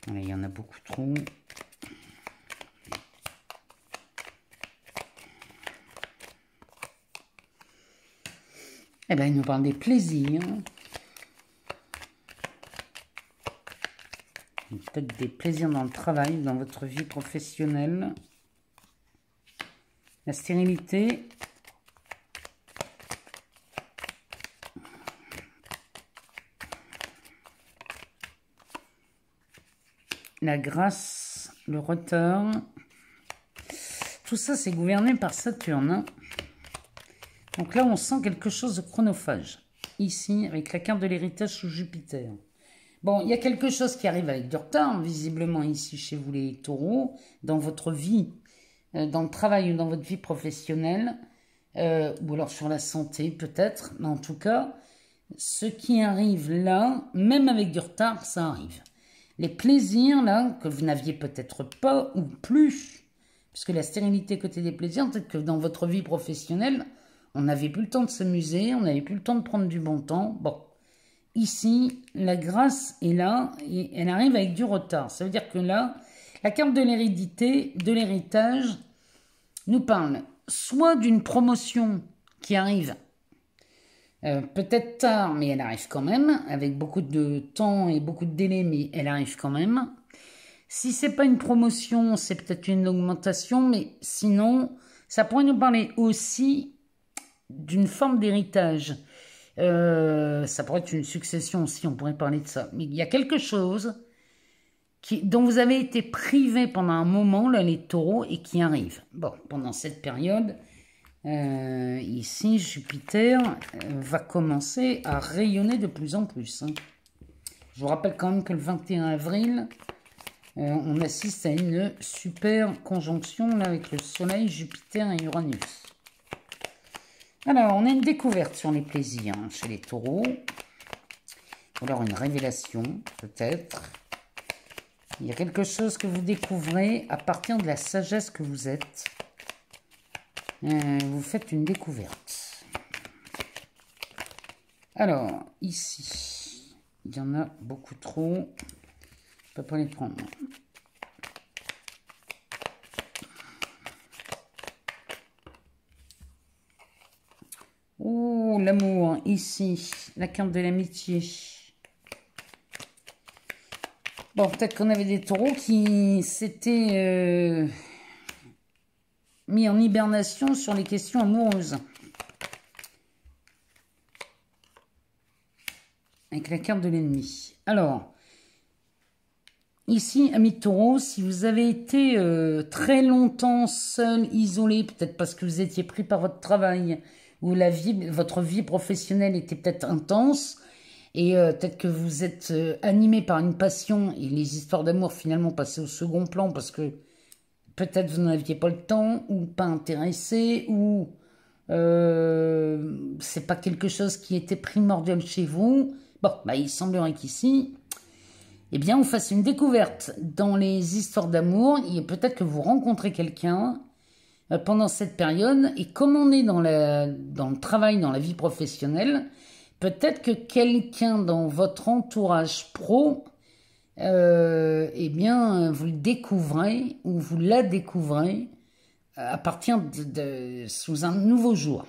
Voilà, il y en a beaucoup trop. Eh bien, il nous parle des plaisirs. Peut-être des plaisirs dans le travail, dans votre vie professionnelle. La stérilité. La grâce, le retard. Tout ça, c'est gouverné par Saturne. Hein. Donc là, on sent quelque chose de chronophage. Ici, avec la carte de l'héritage sous Jupiter. Bon, il y a quelque chose qui arrive avec du retard, visiblement ici chez vous les taureaux, dans votre vie, dans le travail ou dans votre vie professionnelle, ou alors sur la santé peut-être, mais en tout cas, ce qui arrive là, même avec du retard, ça arrive. Les plaisirs là, que vous n'aviez peut-être pas ou plus, puisque la stérilité côté des plaisirs, peut-être que dans votre vie professionnelle, on n'avait plus le temps de s'amuser, on n'avait plus le temps de prendre du bon temps. Bon, ici, la grâce est là et elle arrive avec du retard. Ça veut dire que là, la carte de l'hérédité, de l'héritage, nous parle soit d'une promotion qui arrive peut-être tard, mais elle arrive quand même, avec beaucoup de temps et beaucoup de délai, mais elle arrive quand même. Si c'est pas une promotion, c'est peut-être une augmentation, mais sinon, ça pourrait nous parler aussi d'une forme d'héritage. Ça pourrait être une succession aussi, on pourrait parler de ça. Mais il y a quelque chose dont vous avez été privé pendant un moment, là, les taureaux, et qui arrive. Bon, pendant cette période, ici, Jupiter va commencer à rayonner de plus en plus. Hein. Je vous rappelle quand même que le 21 avril, on assiste à une super conjonction là, avec le Soleil, Jupiter et Uranus. Alors, on a une découverte sur les plaisirs hein, chez les taureaux. Ou alors une révélation, peut-être. Il y a quelque chose que vous découvrez à partir de la sagesse que vous êtes. Vous faites une découverte. Alors, ici, il y en a beaucoup trop. Je ne peux pas les prendre. Oh, l'amour, ici, la carte de l'amitié. Bon, peut-être qu'on avait des taureaux qui s'étaient mis en hibernation sur les questions amoureuses. Avec la carte de l'ennemi. Alors, ici, amis taureaux, si vous avez été très longtemps seul, isolé, peut-être parce que vous étiez pris par votre travail, ou votre vie professionnelle était peut-être intense, et peut-être que vous êtes animé par une passion, et les histoires d'amour finalement passaient au second plan, parce que peut-être vous n'aviez pas le temps, ou pas intéressé, ou c'est pas quelque chose qui était primordial chez vous. Bon, bah, il semblerait qu'ici, eh bien, on fasse une découverte dans les histoires d'amour, et peut-être que vous rencontrez quelqu'un pendant cette période, et comme on est dans le travail, dans la vie professionnelle, peut-être que quelqu'un dans votre entourage pro, eh bien, vous le découvrez, ou vous la découvrez, à partir sous un nouveau jour.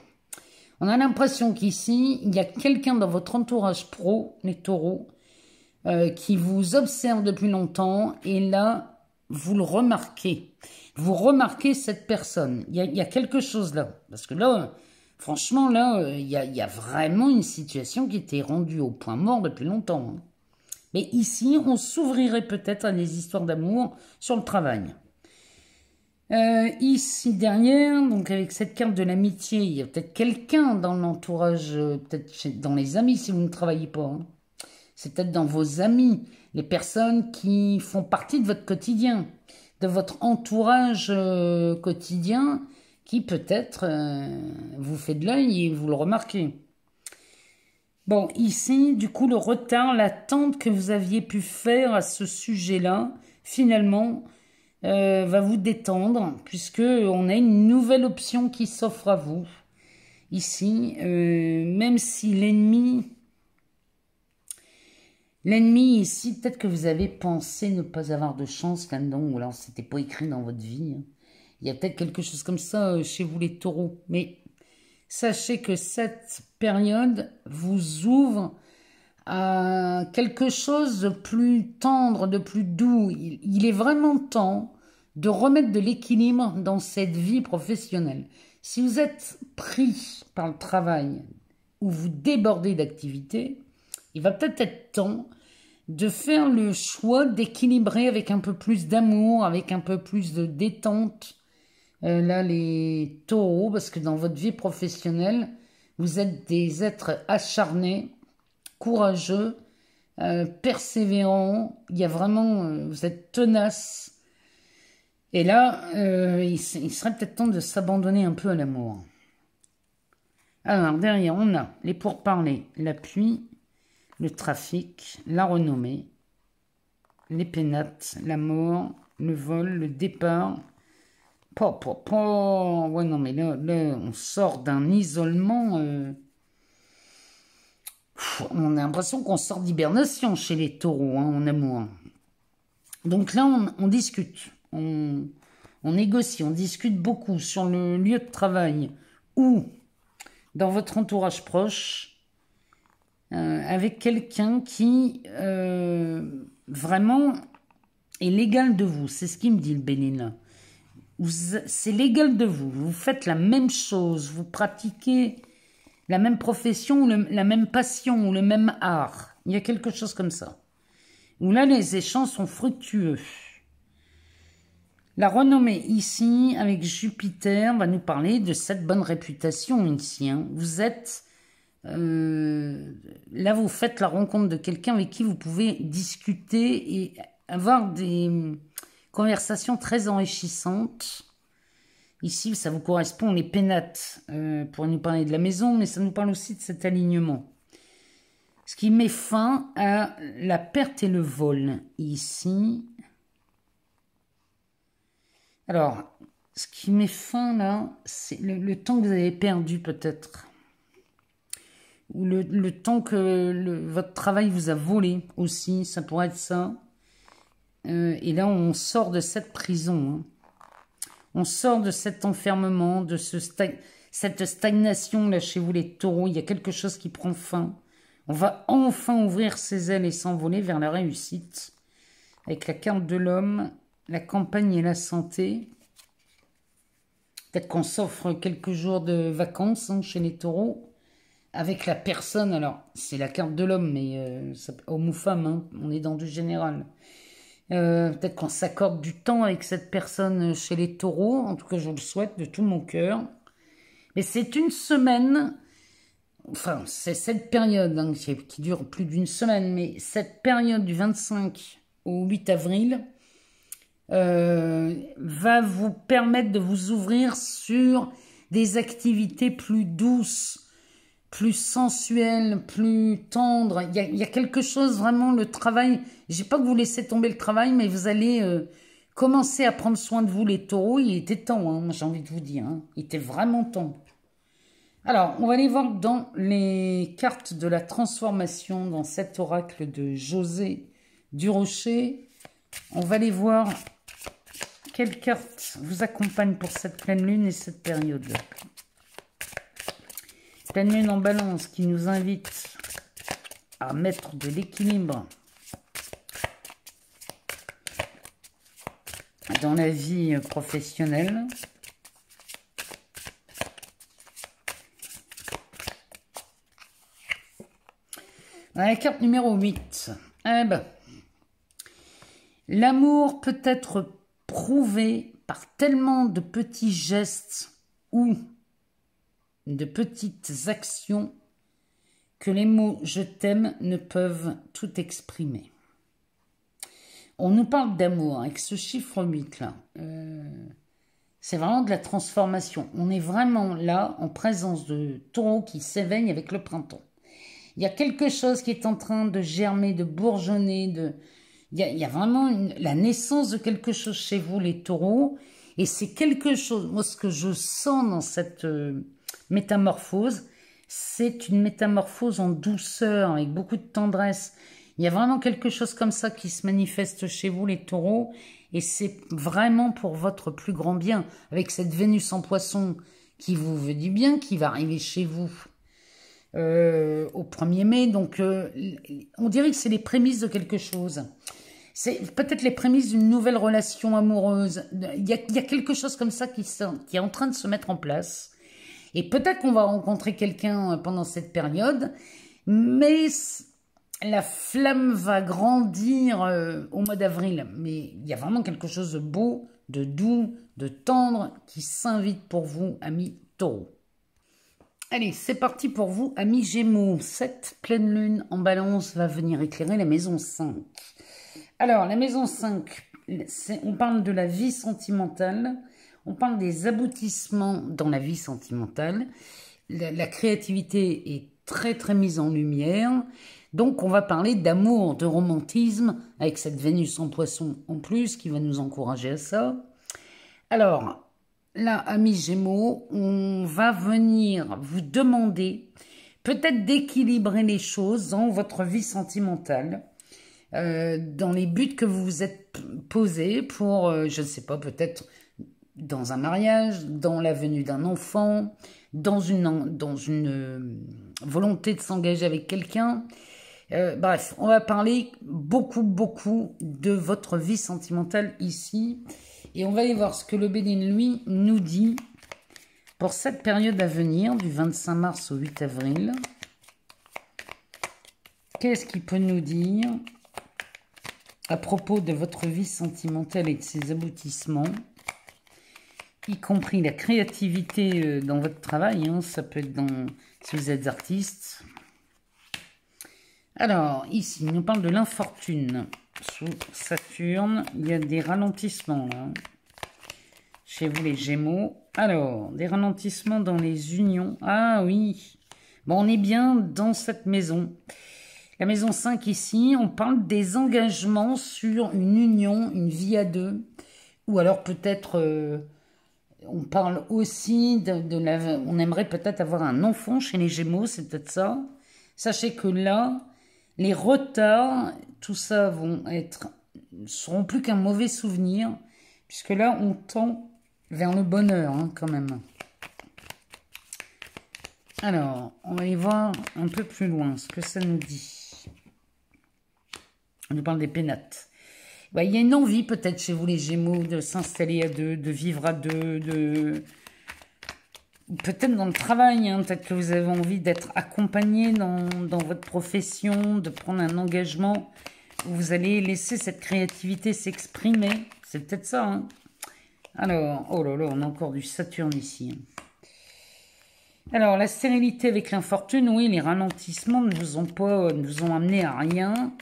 On a l'impression qu'ici, il y a quelqu'un dans votre entourage pro, les taureaux, qui vous observe depuis longtemps, et là, vous le remarquez. Vous remarquez cette personne. Il y a quelque chose là. Parce que là, franchement, là, il y a vraiment une situation qui était rendue au point mort depuis longtemps. Hein. Mais ici, on s'ouvrirait peut-être à des histoires d'amour sur le travail. Ici, derrière, donc avec cette carte de l'amitié, il y a peut-être quelqu'un dans l'entourage, peut-être dans les amis si vous ne travaillez pas. Hein. C'est peut-être dans vos amis, les personnes qui font partie de votre quotidien. de votre entourage quotidien qui peut-être vous fait de l'œil et vous le remarquez. Bon, ici, du coup, le retard, l'attente que vous aviez pu faire à ce sujet-là, finalement, va vous détendre, puisque on a une nouvelle option qui s'offre à vous. Ici, même si l'ennemi ici, peut-être que vous avez pensé ne pas avoir de chance là-dedans, ou alors c'était pas écrit dans votre vie. Hein. Il y a peut-être quelque chose comme ça chez vous les taureaux, mais sachez que cette période vous ouvre à quelque chose de plus tendre, de plus doux. Il est vraiment temps de remettre de l'équilibre dans cette vie professionnelle. Si vous êtes pris par le travail ou vous débordez d'activités, il va peut-être être temps de faire le choix d'équilibrer avec un peu plus d'amour, avec un peu plus de détente. Là, les taureaux, parce que dans votre vie professionnelle, vous êtes des êtres acharnés, courageux, persévérants. Il y a vraiment, vous êtes tenaces. Et là, il serait peut-être temps de s'abandonner un peu à l'amour. Alors, derrière, on a les pourparlers, l'appui, le trafic, la renommée, les pénates, la mort, le vol, le départ. Ouais, non, mais là, on sort d'un isolement. On a l'impression qu'on sort d'hibernation chez les taureaux, hein, en amour. Donc là, on discute. On négocie, on discute beaucoup sur le lieu de travail ou dans votre entourage proche avec quelqu'un qui vraiment est l'égal de vous. C'est ce qu'il me dit le Bénin. C'est l'égal de vous. Vous faites la même chose. Vous pratiquez la même profession, ou la même passion ou le même art. Il y a quelque chose comme ça. Où là, les échanges sont fructueux. La renommée ici, avec Jupiter, va nous parler de cette bonne réputation ici. Hein. Vous êtes... là, vous faites la rencontre de quelqu'un avec qui vous pouvez discuter et avoir des conversations très enrichissantes. Ici, ça vous correspond, les pénates, pour nous parler de la maison, mais ça nous parle aussi de cet alignement. Ce qui met fin à la perte et le vol, ici. Alors, ce qui met fin, là, c'est le temps que vous avez perdu, peut-être. Ou le temps que votre travail vous a volé, aussi, ça pourrait être ça. Et là, on sort de cette prison, hein. On sort de cet enfermement, de cette stagnation là chez vous les taureaux. Il y a quelque chose qui prend fin. On va enfin ouvrir ses ailes et s'envoler vers la réussite. Avec la carte de l'homme, la campagne et la santé. Peut-être qu'on s'offre quelques jours de vacances hein, chez les taureaux. Avec la personne, alors c'est la carte de l'homme, mais homme ou femme, hein, on est dans du général. Peut-être qu'on s'accorde du temps avec cette personne chez les taureaux. En tout cas, je le souhaite de tout mon cœur. Mais c'est une semaine, enfin, c'est cette période hein, qui dure plus d'une semaine, mais cette période du 25 au 8 avril va vous permettre de vous ouvrir sur des activités plus douces, plus sensuel, plus tendre. Il y a quelque chose, vraiment, le travail. Je ne dis pas que vous laissez tomber le travail, mais vous allez commencer à prendre soin de vous, les taureaux. Il était temps, hein, j'ai envie de vous dire. Hein. Il était vraiment temps. Alors, on va aller voir dans les cartes de la transformation, dans cet oracle de José Durocher. On va aller voir quelles cartes vous accompagnent pour cette pleine lune et cette période. Pleine lune en balance qui nous invite à mettre de l'équilibre dans la vie professionnelle. La carte numéro 8. Eh ben, l'amour peut être prouvé par tellement de petits gestes ou de petites actions que les mots « je t'aime » ne peuvent tout exprimer. on nous parle d'amour avec ce chiffre 8 là. C'est vraiment de la transformation. On est vraiment là en présence de taureau qui s'éveille avec le printemps. Il y a quelque chose qui est en train de germer, de bourgeonner, il y a vraiment la naissance de quelque chose chez vous, les taureaux. Et c'est quelque chose, moi ce que je sens dans cette métamorphose, c'est une métamorphose en douceur, avec beaucoup de tendresse. Il y a vraiment quelque chose comme ça qui se manifeste chez vous, les taureaux. Et c'est vraiment pour votre plus grand bien, avec cette Vénus en poisson qui vous veut du bien, qui va arriver chez vous au 1er mai. Donc, on dirait que c'est les prémices de quelque chose. C'est peut-être les prémices d'une nouvelle relation amoureuse. Il y a quelque chose comme ça qui est en train de se mettre en place. Et peut-être qu'on va rencontrer quelqu'un pendant cette période, mais la flamme va grandir au mois d'avril. Mais il y a vraiment quelque chose de beau, de doux, de tendre qui s'invite pour vous, amis taureaux. Allez, c'est parti pour vous, amis Gémeaux. Cette pleine lune en balance va venir éclairer la maison 5. Alors, la maison 5, on parle de la vie sentimentale, on parle des aboutissements dans la vie sentimentale. La créativité est très très mise en lumière. Donc, on va parler d'amour, de romantisme, avec cette Vénus en poisson en plus, qui va nous encourager à ça. Alors, là, amis Gémeaux, on va venir vous demander peut-être d'équilibrer les choses dans votre vie sentimentale, dans les buts que vous vous êtes posés pour, je ne sais pas, peut-être dans un mariage, dans la venue d'un enfant, dans une volonté de s'engager avec quelqu'un. Bref, on va parler beaucoup de votre vie sentimentale ici. Et on va aller voir ce que le Bénin, lui, nous dit pour cette période à venir, du 25 mars au 8 avril. Qu'est-ce qu'il peut nous dire à propos de votre vie sentimentale et de ses aboutissements, y compris la créativité dans votre travail, hein, ça peut être si vous êtes artiste. Alors, ici, il nous parle de l'infortune. Sous Saturne, il y a des ralentissements là, chez vous les Gémeaux. Alors, des ralentissements dans les unions. Ah oui, bon, on est bien dans cette maison. La maison 5 ici, on parle des engagements sur une union, une vie à deux. Ou alors peut-être, on parle aussi on aimerait peut-être avoir un enfant chez les Gémeaux, c'est peut-être ça. Sachez que là, les retards, tout ça seront plus qu'un mauvais souvenir, puisque là, on tend vers le bonheur, hein, quand même. Alors, on va y voir un peu plus loin ce que ça nous dit. On nous parle des pénates. Bah, il y a une envie peut-être chez vous les Gémeaux de s'installer à deux, de vivre à deux, peut-être dans le travail, hein, peut-être que vous avez envie d'être accompagné dans votre profession, de prendre un engagement où vous allez laisser cette créativité s'exprimer. C'est peut-être ça. Hein. Alors, oh là là, on a encore du Saturne ici. Alors, la stérilité avec l'infortune, oui, les ralentissements ne nous ont amené à rien.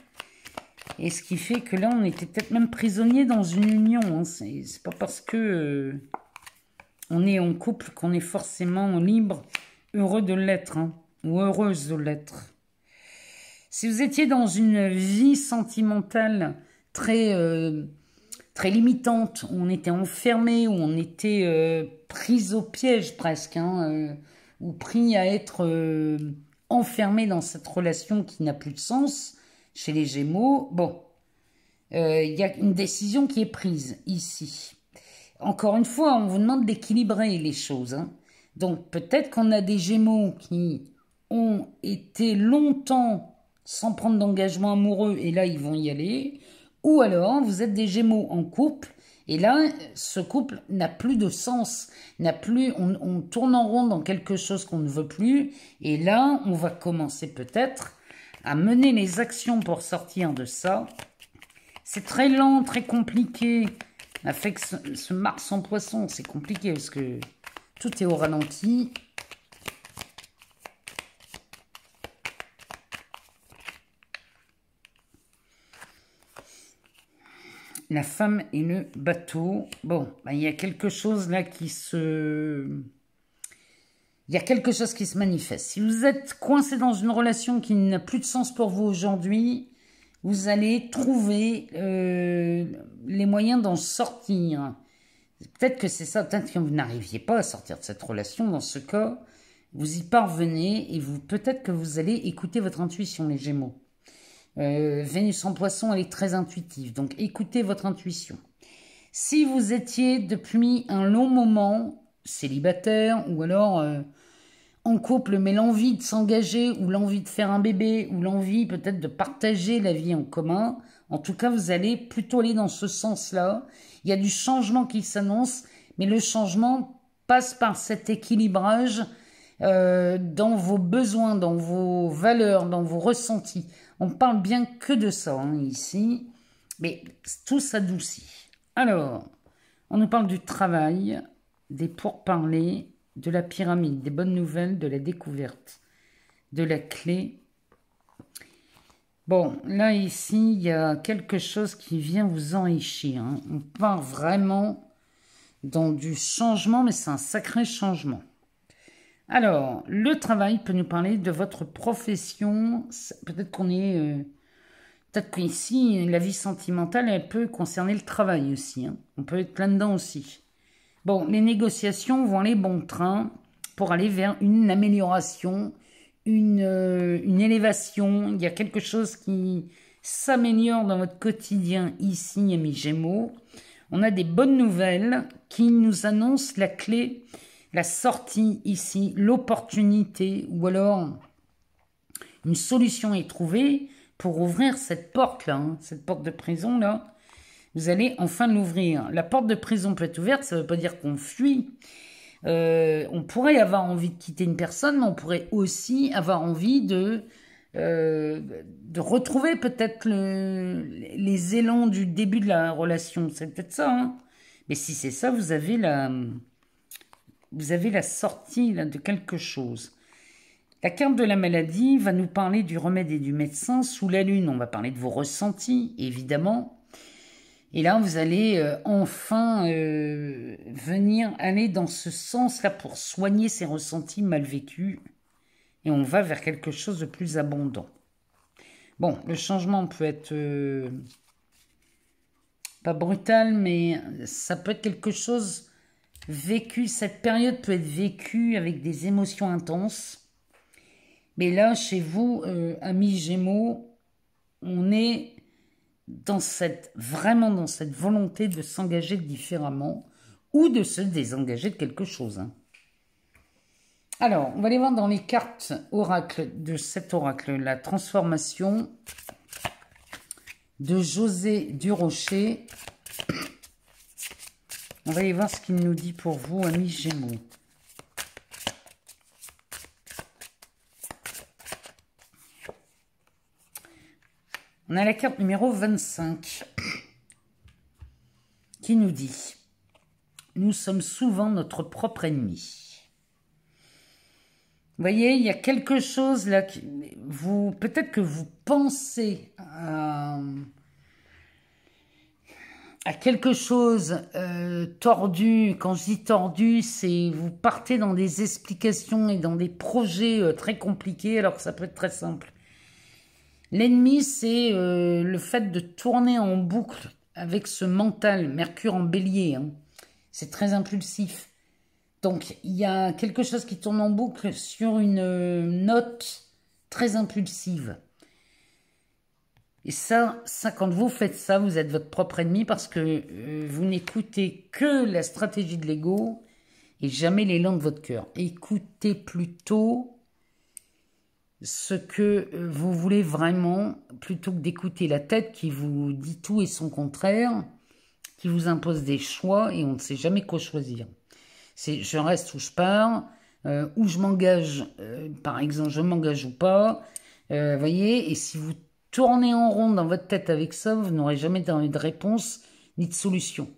Et ce qui fait que là, on était peut-être même prisonnier dans une union. Hein. C'est pas parce que on est en couple qu'on est forcément libre, heureux de l'être, hein, ou heureuse de l'être. Si vous étiez dans une vie sentimentale très limitante, où on était enfermé, où on était pris au piège presque, hein, ou pris à être enfermé dans cette relation qui n'a plus de sens, chez les Gémeaux, bon, il y a une décision qui est prise ici. Encore une fois, on vous demande d'équilibrer les choses. Hein. Donc peut-être qu'on a des Gémeaux qui ont été longtemps sans prendre d'engagement amoureux et là ils vont y aller. Ou alors vous êtes des Gémeaux en couple et là ce couple n'a plus de sens, on tourne en rond dans quelque chose qu'on ne veut plus et là on va commencer peut-être à mener les actions pour sortir de ça. C'est très lent, très compliqué. Avec ce Mars en poisson, c'est compliqué parce que tout est au ralenti. La femme et le bateau. Bon, ben, il y a quelque chose là qui se... Il y a quelque chose qui se manifeste. Si vous êtes coincé dans une relation qui n'a plus de sens pour vous aujourd'hui, vous allez trouver les moyens d'en sortir. Peut-être que c'est ça, peut-être que vous n'arriviez pas à sortir de cette relation. Dans ce cas, vous y parvenez et peut-être que vous allez écouter votre intuition, les Gémeaux. Vénus en Poisson, elle est très intuitive, donc écoutez votre intuition. Si vous étiez depuis un long moment célibataire ou alors en couple, mais l'envie de s'engager ou l'envie de faire un bébé ou l'envie peut-être de partager la vie en commun, en tout cas vous allez plutôt aller dans ce sens-là. Il y a du changement qui s'annonce, mais le changement passe par cet équilibrage dans vos besoins, dans vos valeurs, dans vos ressentis. On parle bien que de ça ici, mais tout s'adoucit. Alors, on nous parle du travail, des pourparlers, de la pyramide, des bonnes nouvelles, de la découverte, de la clé. Bon, là ici, il y a quelque chose qui vient vous enrichir. On part vraiment dans du changement, mais c'est un sacré changement. Alors, le travail peut nous parler de votre profession. Peut-être qu'on est... peut-être qu'ici, la vie sentimentale, elle peut concerner le travail aussi. On peut être là-dedans aussi. Bon, les négociations vont aller bon train pour aller vers une amélioration, une élévation. Il y a quelque chose qui s'améliore dans votre quotidien ici, amis Gémeaux. On a des bonnes nouvelles qui nous annoncent la clé, la sortie ici, l'opportunité, ou alors une solution est trouvée pour ouvrir cette porte-là, cette porte de prison-là. Vous allez enfin l'ouvrir. La porte de prison peut être ouverte, ça ne veut pas dire qu'on fuit. On pourrait avoir envie de quitter une personne, mais on pourrait aussi avoir envie de retrouver peut-être les élans du début de la relation. C'est peut-être ça. Mais si c'est ça, vous avez la sortie là, de quelque chose. La carte de la maladie va nous parler du remède et du médecin. Sous la lune, on va parler de vos ressentis, évidemment. Et là, vous allez enfin venir aller dans ce sens-là pour soigner ces ressentis mal vécus. Et on va vers quelque chose de plus abondant. Bon, le changement peut être pas brutal, mais ça peut être quelque chose vécu. Cette période peut être vécue avec des émotions intenses. Mais là, chez vous, amis Gémeaux, on est vraiment dans cette volonté de s'engager différemment ou de se désengager de quelque chose. Alors, on va aller voir dans les cartes oracle de cet oracle, la transformation de José Durocher. On va aller voir ce qu'il nous dit pour vous, amis Gémeaux. On a la carte numéro 25 qui nous dit « Nous sommes souvent notre propre ennemi ». Vous voyez, il y a quelque chose là, peut-être que vous pensez à quelque chose tordu. Quand je dis tordu, c'est vous partez dans des explications et dans des projets très compliqués alors que ça peut être très simple. L'ennemi, c'est le fait de tourner en boucle avec ce mental, Mercure en bélier. C'est très impulsif. Donc, il y a quelque chose qui tourne en boucle sur une note très impulsive. Et ça, quand vous faites ça, vous êtes votre propre ennemi parce que vous n'écoutez que la stratégie de l'ego et jamais l'élan de votre cœur. Écoutez plutôt ce que vous voulez vraiment, plutôt que d'écouter la tête qui vous dit tout et son contraire, qui vous impose des choix et on ne sait jamais quoi choisir. C'est je reste ou je pars, ou je m'engage, par exemple, je m'engage ou pas, voyez, et si vous tournez en rond dans votre tête avec ça, vous n'aurez jamais de réponse ni de solution.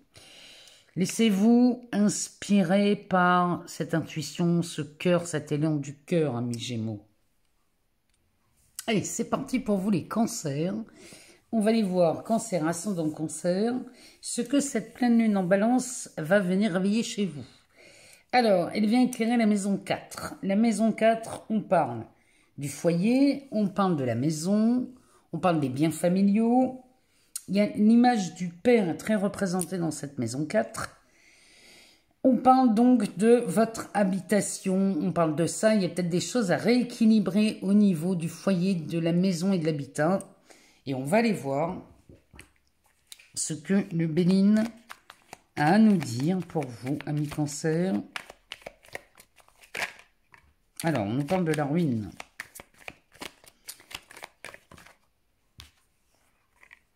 Laissez-vous inspirer par cette intuition, ce cœur, cet élan du cœur, amis Gémeaux. Allez, c'est parti pour vous les cancers. on va aller voir Cancer, ascendant Cancer, ce que cette pleine lune en Balance va venir réveiller chez vous. Alors, elle vient éclairer la maison 4. La maison 4, on parle du foyer, on parle de la maison, on parle des biens familiaux. Il y a l'image du père très représentée dans cette maison 4. On parle donc de votre habitation, on parle de ça. Il y a peut-être des choses à rééquilibrer au niveau du foyer, de la maison et de l'habitat. Et on va aller voir ce que le Béline a à nous dire pour vous, amis Cancer. Alors, on nous parle de la ruine.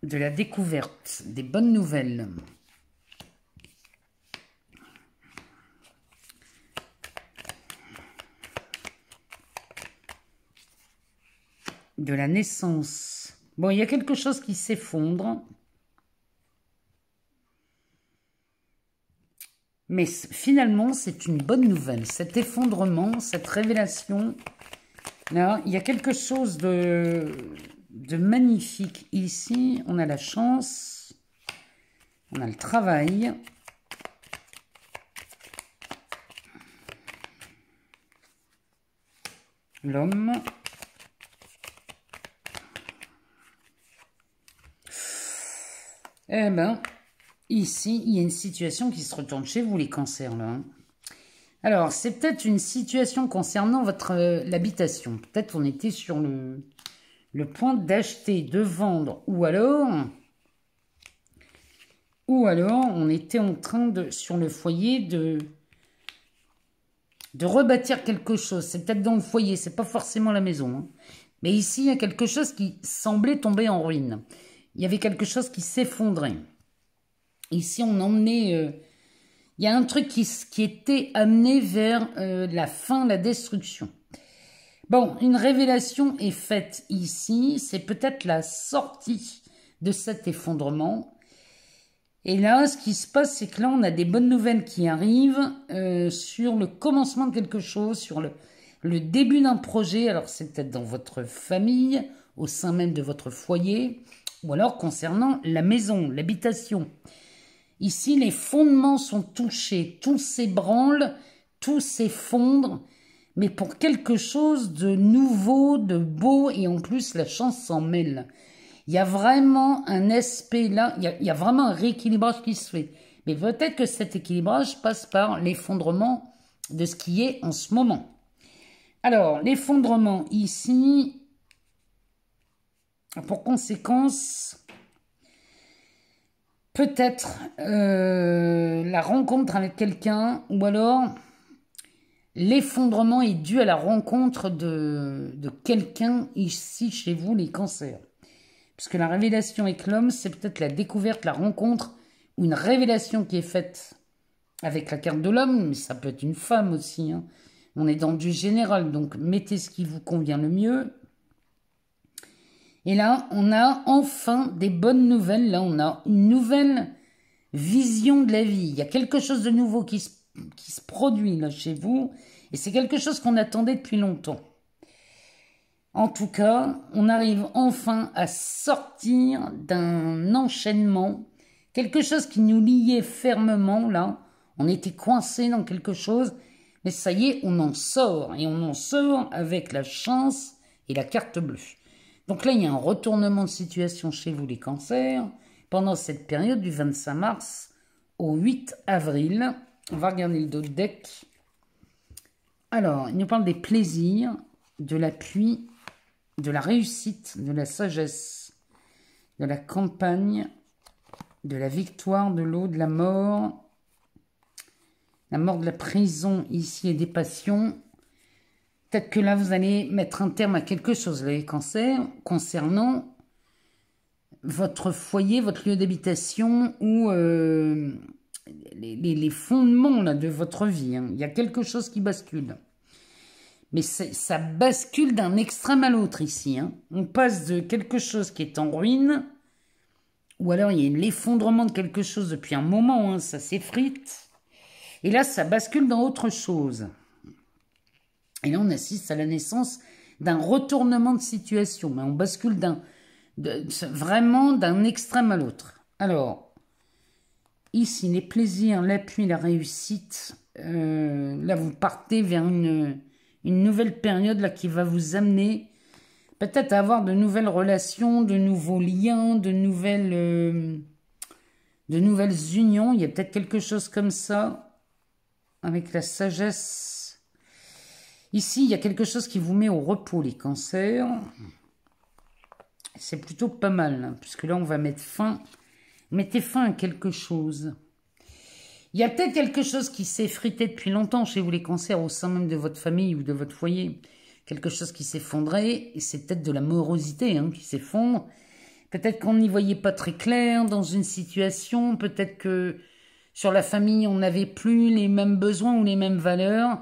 De la découverte, des bonnes nouvelles. De la naissance. Bon, il y a quelque chose qui s'effondre. Mais finalement, c'est une bonne nouvelle. Cet effondrement, cette révélation, là, il y a quelque chose de magnifique ici. On a la chance, on a le travail. L'homme. Eh ben, ici, il y a une situation qui se retourne chez vous, les cancers, là. Alors, c'est peut-être une situation concernant l'habitation. Peut-être qu'on était sur le point d'acheter, de vendre, ou alors on était en train sur le foyer de rebâtir quelque chose. C'est peut-être dans le foyer, c'est pas forcément la maison. Hein. Mais ici, il y a quelque chose qui semblait tomber en ruine. Il y avait quelque chose qui s'effondrait. Ici, on emmenait... il y a un truc qui était amené vers la fin, la destruction. Bon, une révélation est faite ici. C'est peut-être la sortie de cet effondrement. Et là, ce qui se passe, c'est que là, on a des bonnes nouvelles qui arrivent sur le commencement de quelque chose, sur le début d'un projet. Alors, c'est peut-être dans votre famille, au sein même de votre foyer, ou alors concernant la maison, l'habitation. Ici, les fondements sont touchés, tout s'ébranle, tout s'effondre, mais pour quelque chose de nouveau, de beau, et en plus, la chance s'en mêle. Il y a vraiment un aspect là, il y a vraiment un rééquilibrage qui se fait. Mais peut-être que cet équilibrage passe par l'effondrement de ce qui est en ce moment. Alors, l'effondrement ici, pour conséquence, peut-être la rencontre avec quelqu'un, ou alors l'effondrement est dû à la rencontre de quelqu'un ici chez vous, les cancers. Parce que la révélation avec l'homme, c'est peut-être la découverte, la rencontre, ou une révélation qui est faite avec la carte de l'homme, mais ça peut être une femme aussi. Hein. On est dans du général, donc mettez ce qui vous convient le mieux. Et là, on a enfin des bonnes nouvelles. Là, on a une nouvelle vision de la vie. Il y a quelque chose de nouveau qui se produit là chez vous. Et c'est quelque chose qu'on attendait depuis longtemps. En tout cas, on arrive enfin à sortir d'un enchaînement. Quelque chose qui nous liait fermement là. On était coincé dans quelque chose. Mais ça y est, on en sort. Et on en sort avec la chance et la carte bleue. Donc là, il y a un retournement de situation chez vous, les cancers, pendant cette période du 25 mars au 8 avril. On va regarder le dos de deck. Alors, il nous parle des plaisirs, de l'appui, de la réussite, de la sagesse, de la campagne, de la victoire, de l'eau, de la mort de la prison ici et des passions. Peut-être que là, vous allez mettre un terme à quelque chose, les cancers, concernant votre foyer, votre lieu d'habitation ou les fondements là, de votre vie. Hein. Il y a quelque chose qui bascule. Mais ça bascule d'un extrême à l'autre ici. Hein. On passe de quelque chose qui est en ruine, ou alors il y a l'effondrement de quelque chose depuis un moment, hein, ça s'effrite. Et là, ça bascule dans autre chose. Et là, on assiste à la naissance d'un retournement de situation. Mais on bascule Vraiment d'un extrême à l'autre. Alors, ici, les plaisirs, l'appui, la réussite. Là, vous partez vers une nouvelle période là, qui va vous amener peut-être à avoir de nouvelles relations, de nouveaux liens, de nouvelles unions. Il y a peut-être quelque chose comme ça avec la sagesse. Ici, il y a quelque chose qui vous met au repos, les cancers. C'est plutôt pas mal, hein, puisque là, on va mettre fin. Mettez fin à quelque chose. Il y a peut-être quelque chose qui s'est frité depuis longtemps chez vous, les cancers, au sein même de votre famille ou de votre foyer. Quelque chose qui s'effondrait, et c'est peut-être de la morosité hein, qui s'effondre. Peut-être qu'on n'y voyait pas très clair dans une situation. Peut-être que sur la famille, on n'avait plus les mêmes besoins ou les mêmes valeurs.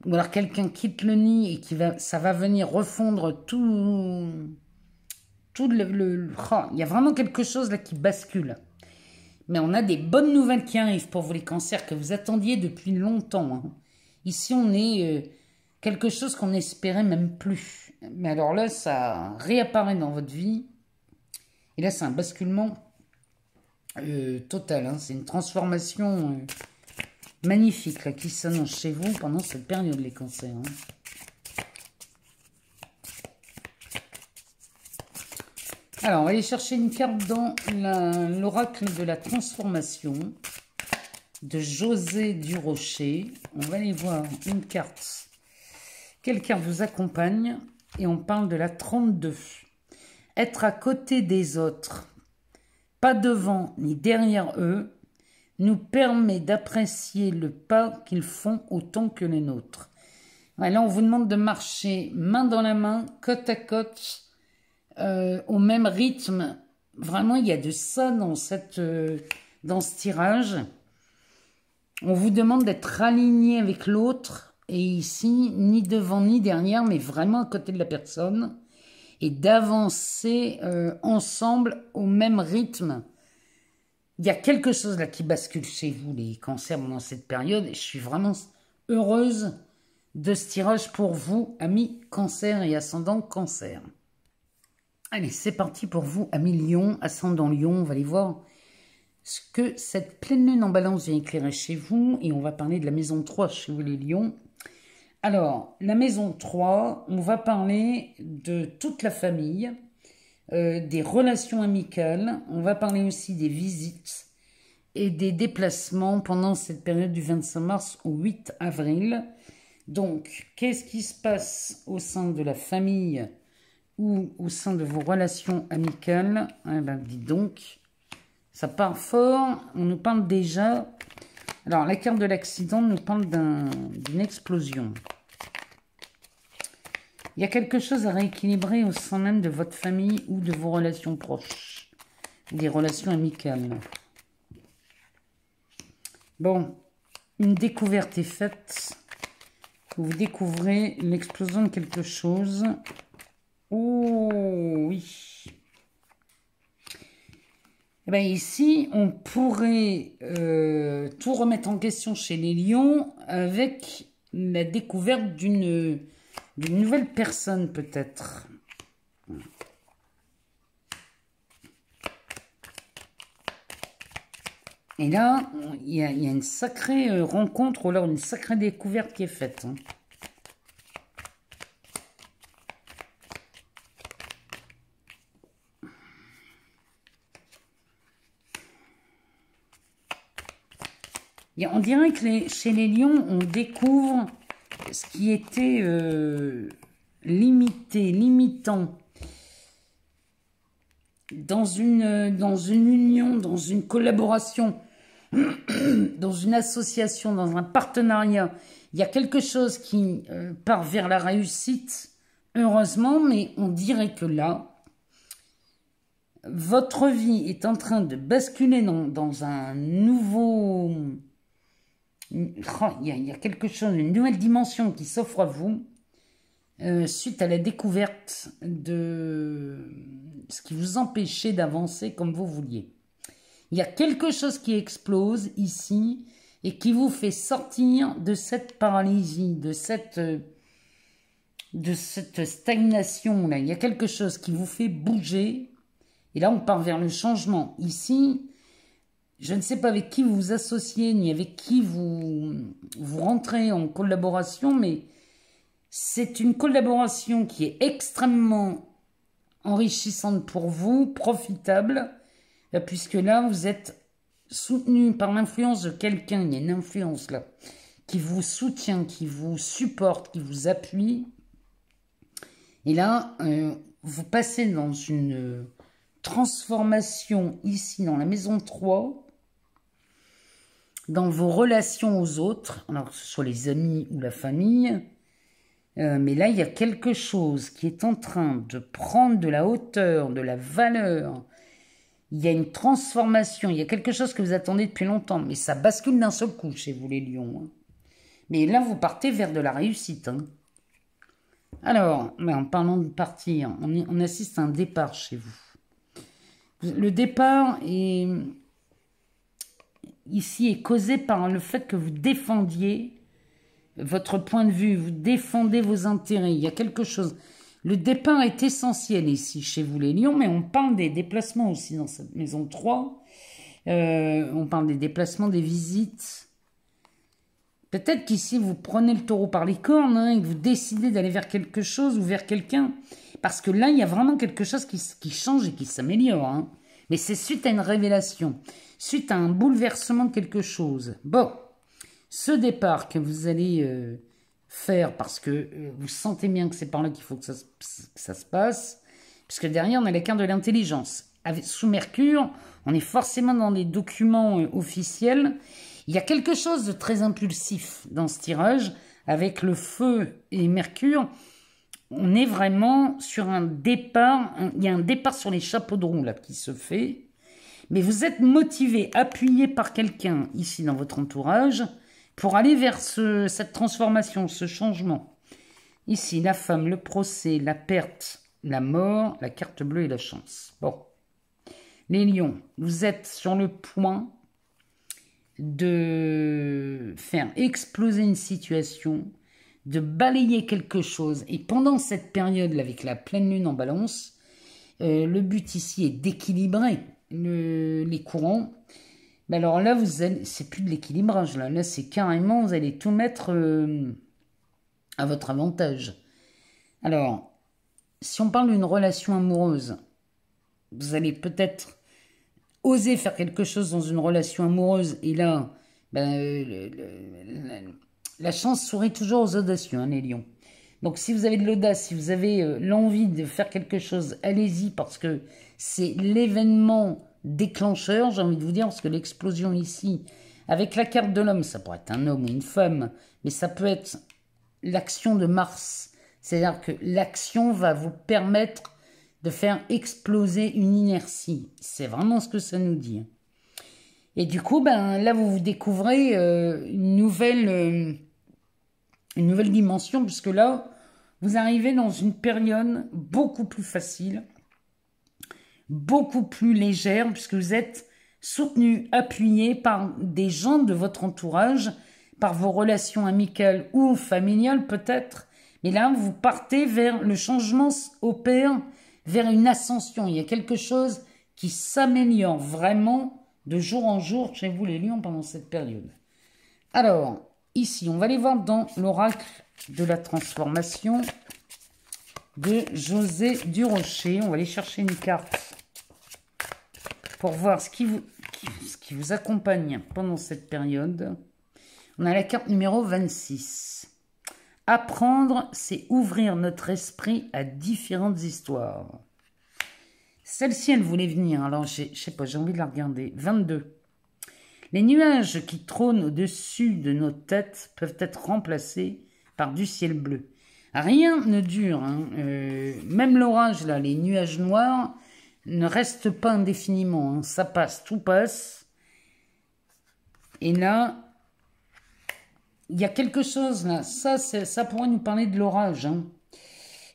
Ou alors quelqu'un quitte le nid et ça va venir refondre tout il y a vraiment quelque chose là qui bascule. Mais on a des bonnes nouvelles qui arrivent pour vous les cancers que vous attendiez depuis longtemps. Hein. Ici, on est quelque chose qu'on n'espérait même plus. Mais alors là, ça réapparaît dans votre vie. Et là, c'est un basculement total. Hein. C'est une transformation magnifique là, qui s'annonce chez vous pendant cette période, les cancers. Hein. Alors, on va aller chercher une carte dans l'oracle de la transformation de José Durocher. On va aller voir une carte. Quelle carte vous accompagne? Et on parle de la 32. Être à côté des autres, pas devant ni derrière eux, nous permet d'apprécier le pas qu'ils font autant que les nôtres. Ouais, là, on vous demande de marcher main dans la main, côte à côte, au même rythme. Vraiment, il y a de ça dans ce tirage. On vous demande d'être aligné avec l'autre. Et ici, ni devant ni derrière, mais vraiment à côté de la personne. Et d'avancer ensemble au même rythme. Il y a quelque chose là qui bascule chez vous, les cancers, dans cette période. Et je suis vraiment heureuse de ce tirage pour vous, amis cancer et ascendant cancer. Allez, c'est parti pour vous, amis Lion, ascendant Lion. On va aller voir ce que cette pleine lune en balance vient éclairer chez vous. Et on va parler de la maison 3 chez vous, les Lions. Alors, la maison 3, on va parler de toute la famille, des relations amicales. On va parler aussi des visites et des déplacements pendant cette période du 25 mars au 8 avril. Donc, qu'est-ce qui se passe au sein de la famille ou au sein de vos relations amicales? Eh ben, dis donc, ça part fort. On nous parle déjà... Alors, la carte de l'accident nous parle d'une explosion. Il y a quelque chose à rééquilibrer au sein même de votre famille ou de vos relations proches, des relations amicales. Bon, une découverte est faite. Vous découvrez l'explosion de quelque chose. Oh oui. Et bien ici, on pourrait tout remettre en question chez les lions avec la découverte d'une nouvelle personne peut-être. Et là, il y a une sacrée rencontre ou alors une sacrée découverte qui est faite. Hein. On dirait que chez les lions, on découvre ce qui était limitant. Dans une union, dans une collaboration, dans une association, dans un partenariat, il y a quelque chose qui part vers la réussite, heureusement, mais on dirait que là, votre vie est en train de basculer dans un nouveau... Il y a quelque chose, une nouvelle dimension qui s'offre à vous suite à la découverte de ce qui vous empêchait d'avancer comme vous vouliez. Il y a quelque chose qui explose ici et qui vous fait sortir de cette paralysie, de cette de cette stagnation là. Il y a quelque chose qui vous fait bouger. Et là, on part vers le changement. Ici, je ne sais pas avec qui vous vous associez, ni avec qui vous rentrez en collaboration, mais c'est une collaboration qui est extrêmement enrichissante pour vous, profitable, puisque là, vous êtes soutenu par l'influence de quelqu'un, il y a une influence là, qui vous soutient, qui vous supporte, qui vous appuie. Et là, vous passez dans une transformation ici, dans la maison 3, dans vos relations aux autres, alors que ce soit les amis ou la famille. Mais là, il y a quelque chose qui est en train de prendre de la hauteur, de la valeur. Il y a une transformation, il y a quelque chose que vous attendez depuis longtemps, mais ça bascule d'un seul coup chez vous les lions. Hein. Mais là, vous partez vers de la réussite. Hein. Alors, en parlant de partir, on assiste à un départ chez vous. Le départ ici est causé par le fait que vous défendiez votre point de vue, vous défendez vos intérêts, il y a quelque chose. Le départ est essentiel ici chez vous les lions, mais on parle des déplacements aussi dans cette maison 3. On parle des déplacements, des visites. Peut-être qu'ici vous prenez le taureau par les cornes hein, et que vous décidez d'aller vers quelque chose ou vers quelqu'un. Parce que là, il y a vraiment quelque chose qui change et qui s'améliore. Hein. Mais c'est suite à une révélation, suite à un bouleversement de quelque chose. Bon. Ce départ que vous allez faire parce que vous sentez bien que c'est par là qu'il faut que ça se passe, puisque derrière on a la carte de l'intelligence. Sous Mercure, on est forcément dans des documents officiels. Il y a quelque chose de très impulsif dans ce tirage, avec le feu et Mercure. On est vraiment sur un départ, il y a un départ sur les chapeaux de roue là qui se fait, mais vous êtes motivé, appuyé par quelqu'un ici dans votre entourage, pour aller vers cette transformation, ce changement. Ici, la femme, le procès, la perte, la mort, la carte bleue et la chance. Bon. Les lions, vous êtes sur le point de faire exploser une situation, de balayer quelque chose. Et pendant cette période, avec la pleine lune en balance, le but ici est d'équilibrer les courants. Mais alors là, c'est plus de l'équilibrage. Là c'est carrément, vous allez tout mettre à votre avantage. Alors, si on parle d'une relation amoureuse, vous allez peut-être oser faire quelque chose dans une relation amoureuse. Et là, la chance sourit toujours aux audacieux, hein, les lions. Donc, si vous avez de l'audace, si vous avez l'envie de faire quelque chose, allez-y parce que c'est l'événement déclencheur, j'ai envie de vous dire, parce que l'explosion ici, avec la carte de l'homme, ça pourrait être un homme ou une femme, mais ça peut être l'action de Mars. C'est-à-dire que l'action va vous permettre de faire exploser une inertie. C'est vraiment ce que ça nous dit. Et du coup, là, vous découvrez une nouvelle dimension, puisque là, vous arrivez dans une période beaucoup plus facile, beaucoup plus légère, puisque vous êtes soutenu, appuyé par des gens de votre entourage, par vos relations amicales ou familiales peut-être. Mais là, vous partez vers le changement opère vers une ascension. Il y a quelque chose qui s'améliore vraiment de jour en jour chez vous les lions pendant cette période. Alors, ici, on va aller voir dans l'oracle de la transformation de José Durocher. On va aller chercher une carte pour voir ce qui vous accompagne pendant cette période. On a la carte numéro 26. Apprendre, c'est ouvrir notre esprit à différentes histoires. Celle-ci, elle voulait venir. Alors, je sais pas, j'ai envie de la regarder. 22. Les nuages qui trônent au-dessus de nos têtes peuvent être remplacés par du ciel bleu. Rien ne dure. Hein. Même l'orage, là, les nuages noirs, ne restent pas indéfiniment. Hein. Ça passe, tout passe. Et là, il y a quelque chose là. Ça pourrait nous parler de l'orage. Hein.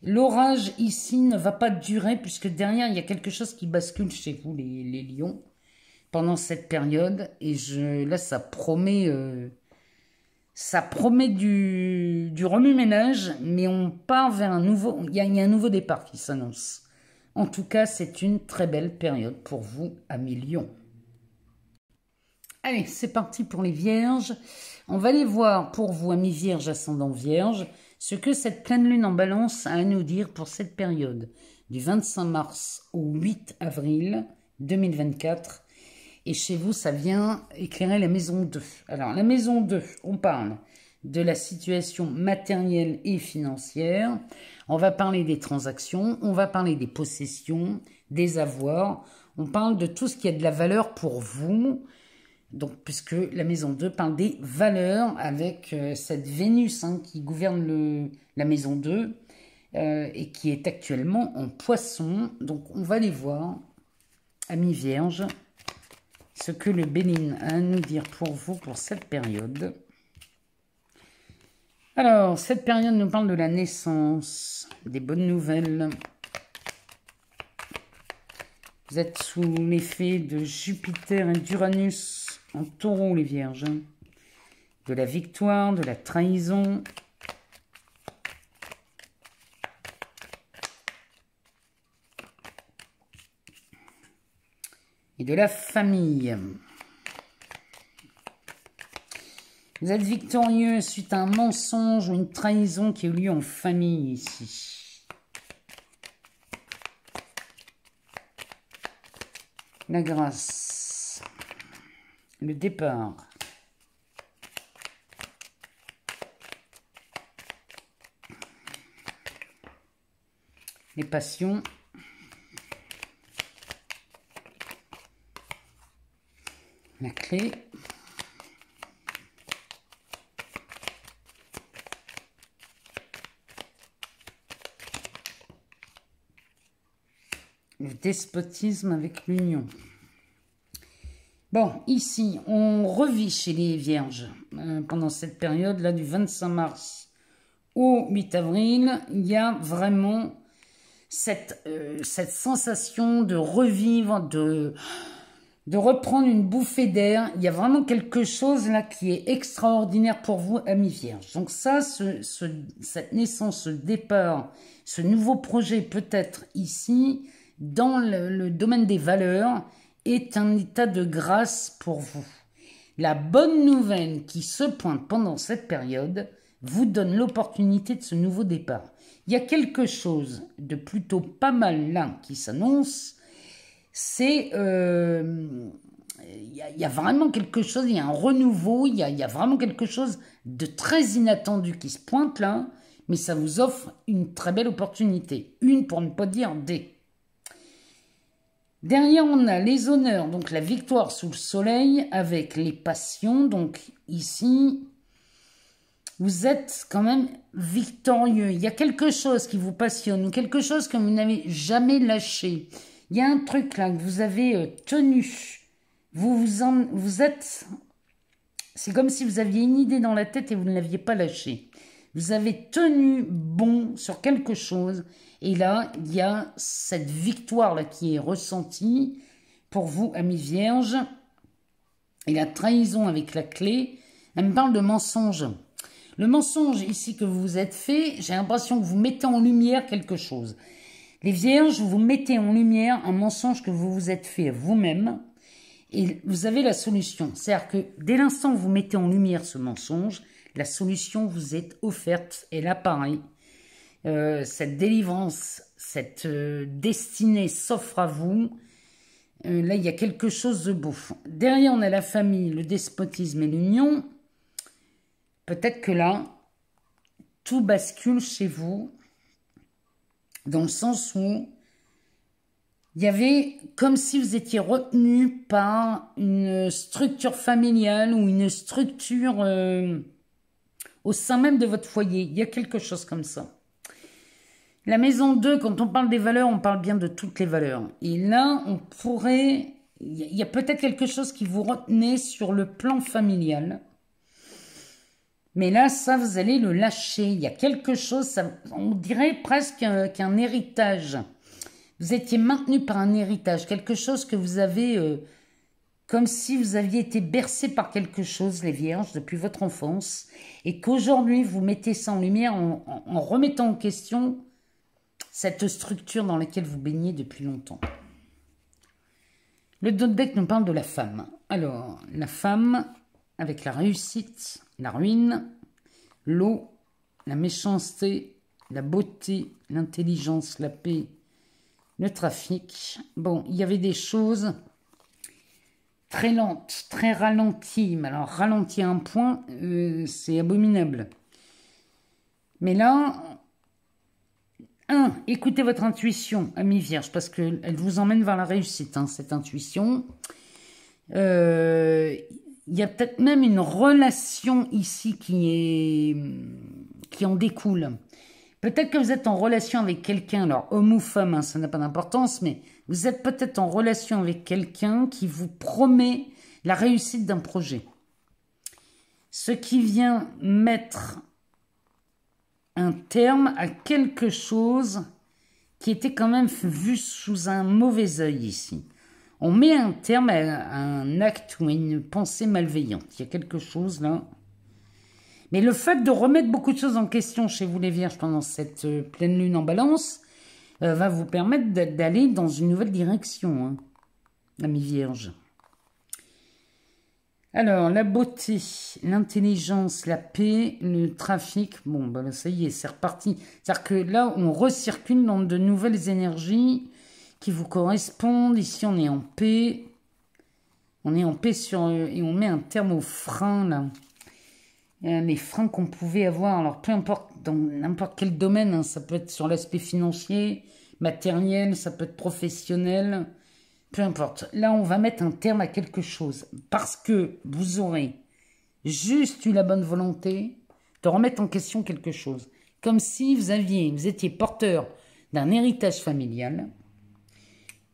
L'orage ici ne va pas durer puisque derrière, il y a quelque chose qui bascule chez vous, les lions, pendant cette période. Et là, ça promet Ça promet du remue-ménage, mais on part vers un nouveau... Il y a un nouveau départ qui s'annonce. En tout cas, c'est une très belle période pour vous, amis Lion. Allez, c'est parti pour les Vierges. On va aller voir pour vous, amis Vierges, ascendant Vierge, ce que cette pleine lune en balance a à nous dire pour cette période, du 25 mars au 8 avril 2024. Et chez vous, ça vient éclairer la maison 2. Alors, la maison 2, on parle de la situation matérielle et financière. On va parler des transactions, on va parler des possessions, des avoirs. On parle de tout ce qui a de la valeur pour vous. Donc, puisque la maison 2 parle des valeurs avec cette Vénus qui gouverne la maison 2 et qui est actuellement en Poisson. Donc, on va aller voir, amis Vierges, ce que le Béline a à nous dire pour vous pour cette période. Alors, cette période nous parle de la naissance, des bonnes nouvelles. Vous êtes sous l'effet de Jupiter et d'Uranus en taureau, les Vierges. De la victoire, de la trahison. Et de la famille. Vous êtes victorieux suite à un mensonge ou une trahison qui a eu lieu en famille ici. La grâce. Le départ. Les passions. La clé. Le despotisme avec l'union. Bon, ici, on revit chez les Vierges pendant cette période-là du 25 mars au 8 avril. Il y a vraiment cette sensation de revivre, de reprendre une bouffée d'air. Il y a vraiment quelque chose là qui est extraordinaire pour vous, amis Vierges. Donc ça, cette naissance, ce départ, ce nouveau projet peut-être ici, dans le domaine des valeurs, est un état de grâce pour vous. La bonne nouvelle qui se pointe pendant cette période vous donne l'opportunité de ce nouveau départ. Il y a quelque chose de plutôt pas mal là qui s'annonce. C'est... il y a vraiment quelque chose, il y a un renouveau, il y a vraiment quelque chose de très inattendu qui se pointe là, mais ça vous offre une très belle opportunité. Une pour ne pas dire des. Derrière, on a les honneurs, donc la victoire sous le soleil avec les passions. Donc ici, vous êtes quand même victorieux. Il y a quelque chose qui vous passionne ou quelque chose que vous n'avez jamais lâché. Il y a un truc là que vous avez tenu. Vous êtes... C'est comme si vous aviez une idée dans la tête et vous ne l'aviez pas lâchée. Vous avez tenu bon sur quelque chose. Et là, il y a cette victoire-là qui est ressentie pour vous, amis Vierges. Et la trahison avec la clé, elle me parle de mensonge. Le mensonge ici que vous vous êtes fait, j'ai l'impression que vous mettez en lumière quelque chose. Les Vierges, vous mettez en lumière un mensonge que vous vous êtes fait vous-même. Et vous avez la solution. C'est-à-dire que dès l'instant où vous mettez en lumière ce mensonge, la solution vous est offerte. Et là, pareil. Cette délivrance, cette destinée s'offre à vous. Là, il y a quelque chose de beau. Derrière, on a la famille, le despotisme et l'union. Peut-être que là, tout bascule chez vous, dans le sens où il y avait comme si vous étiez retenu par une structure familiale ou une structure au sein même de votre foyer. Il y a quelque chose comme ça. La maison 2, quand on parle des valeurs, on parle bien de toutes les valeurs. Et là, on pourrait... Il y a peut-être quelque chose qui vous retenait sur le plan familial. Mais là, ça, vous allez le lâcher. Il y a quelque chose, ça, on dirait presque qu'un héritage. Vous étiez maintenu par un héritage, quelque chose que vous avez comme si vous aviez été bercé par quelque chose, les vierges, depuis votre enfance, et qu'aujourd'hui, vous mettez ça en lumière en remettant en question cette structure dans laquelle vous baignez depuis longtemps. Le dos de deck nous parle de la femme. Alors, la femme, avec la réussite, la ruine, l'eau, la méchanceté, la beauté, l'intelligence, la paix, le trafic. Bon, il y avait des choses très lentes, très ralenties. Mais alors, ralentir à un point, c'est abominable. Mais là, écoutez votre intuition, ami Vierge, parce qu'elle vous emmène vers la réussite, hein, cette intuition. Il y a peut-être même une relation ici qui en découle. Peut-être que vous êtes en relation avec quelqu'un, alors homme ou femme, hein, ça n'a pas d'importance, mais vous êtes peut-être en relation avec quelqu'un qui vous promet la réussite d'un projet. Ce qui vient mettre un terme à quelque chose qui était quand même vu sous un mauvais œil ici. On met un terme à un acte ou à une pensée malveillante. Il y a quelque chose là. Mais le fait de remettre beaucoup de choses en question chez vous les vierges pendant cette pleine lune en balance va vous permettre d'aller dans une nouvelle direction, hein, ami vierge. Alors, la beauté, l'intelligence, la paix, le trafic, bon, ben ça y est, c'est reparti. C'est-à-dire que là, on recircule dans de nouvelles énergies qui vous correspondent. Ici, on est en paix. On est en paix et on met un terme aux freins, là. Les freins qu'on pouvait avoir, alors peu importe, dans n'importe quel domaine, hein, ça peut être sur l'aspect financier, matériel, ça peut être professionnel, peu importe. Là, on va mettre un terme à quelque chose parce que vous aurez juste eu la bonne volonté de remettre en question quelque chose. Comme si vous étiez porteur d'un héritage familial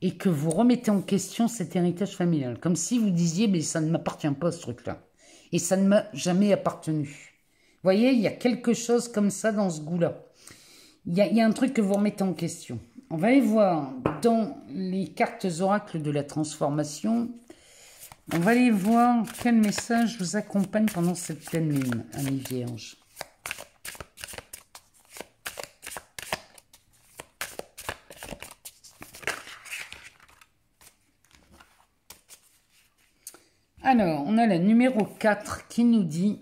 et que vous remettez en question cet héritage familial. Comme si vous disiez, mais ça ne m'appartient pas ce truc-là. Et ça ne m'a jamais appartenu. Vous voyez, il y a quelque chose comme ça dans ce goût-là. Il y a un truc que vous remettez en question. On va aller voir dans les cartes oracles de la transformation. On va aller voir quel message vous accompagne pendant cette pleine lune, amis vierges. Alors, on a la numéro 4 qui nous dit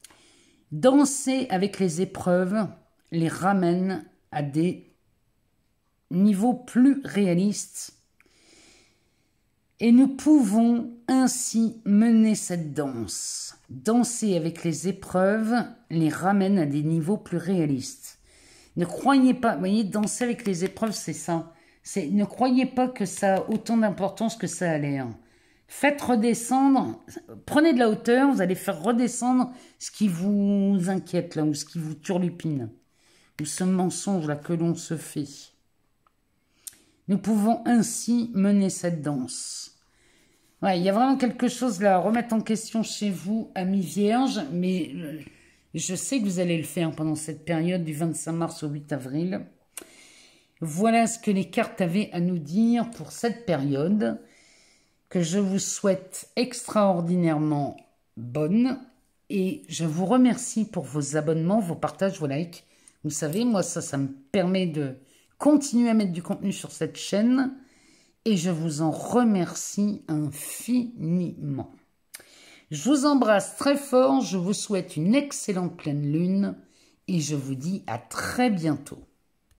« Danser avec les épreuves les ramène à des niveaux plus réalistes et nous pouvons ainsi mener cette danse. Danser avec les épreuves les ramène à des niveaux plus réalistes. » Ne croyez pas, vous voyez, danser avec les épreuves, c'est ça. Ne croyez pas que ça a autant d'importance que ça a l'air. Faites redescendre, prenez de la hauteur, vous allez faire redescendre ce qui vous inquiète là, ou ce qui vous turlupine, ou ce mensonge là que l'on se fait. Nous pouvons ainsi mener cette danse. Ouais, il y a vraiment quelque chose là à remettre en question chez vous, amis vierges, mais je sais que vous allez le faire pendant cette période du 25 mars au 8 avril. Voilà ce que les cartes avaient à nous dire pour cette période, que je vous souhaite extraordinairement bonne et je vous remercie pour vos abonnements, vos partages, vos likes. Vous savez, moi ça me permet de continuer à mettre du contenu sur cette chaîne et je vous en remercie infiniment. Je vous embrasse très fort, je vous souhaite une excellente pleine lune et je vous dis à très bientôt.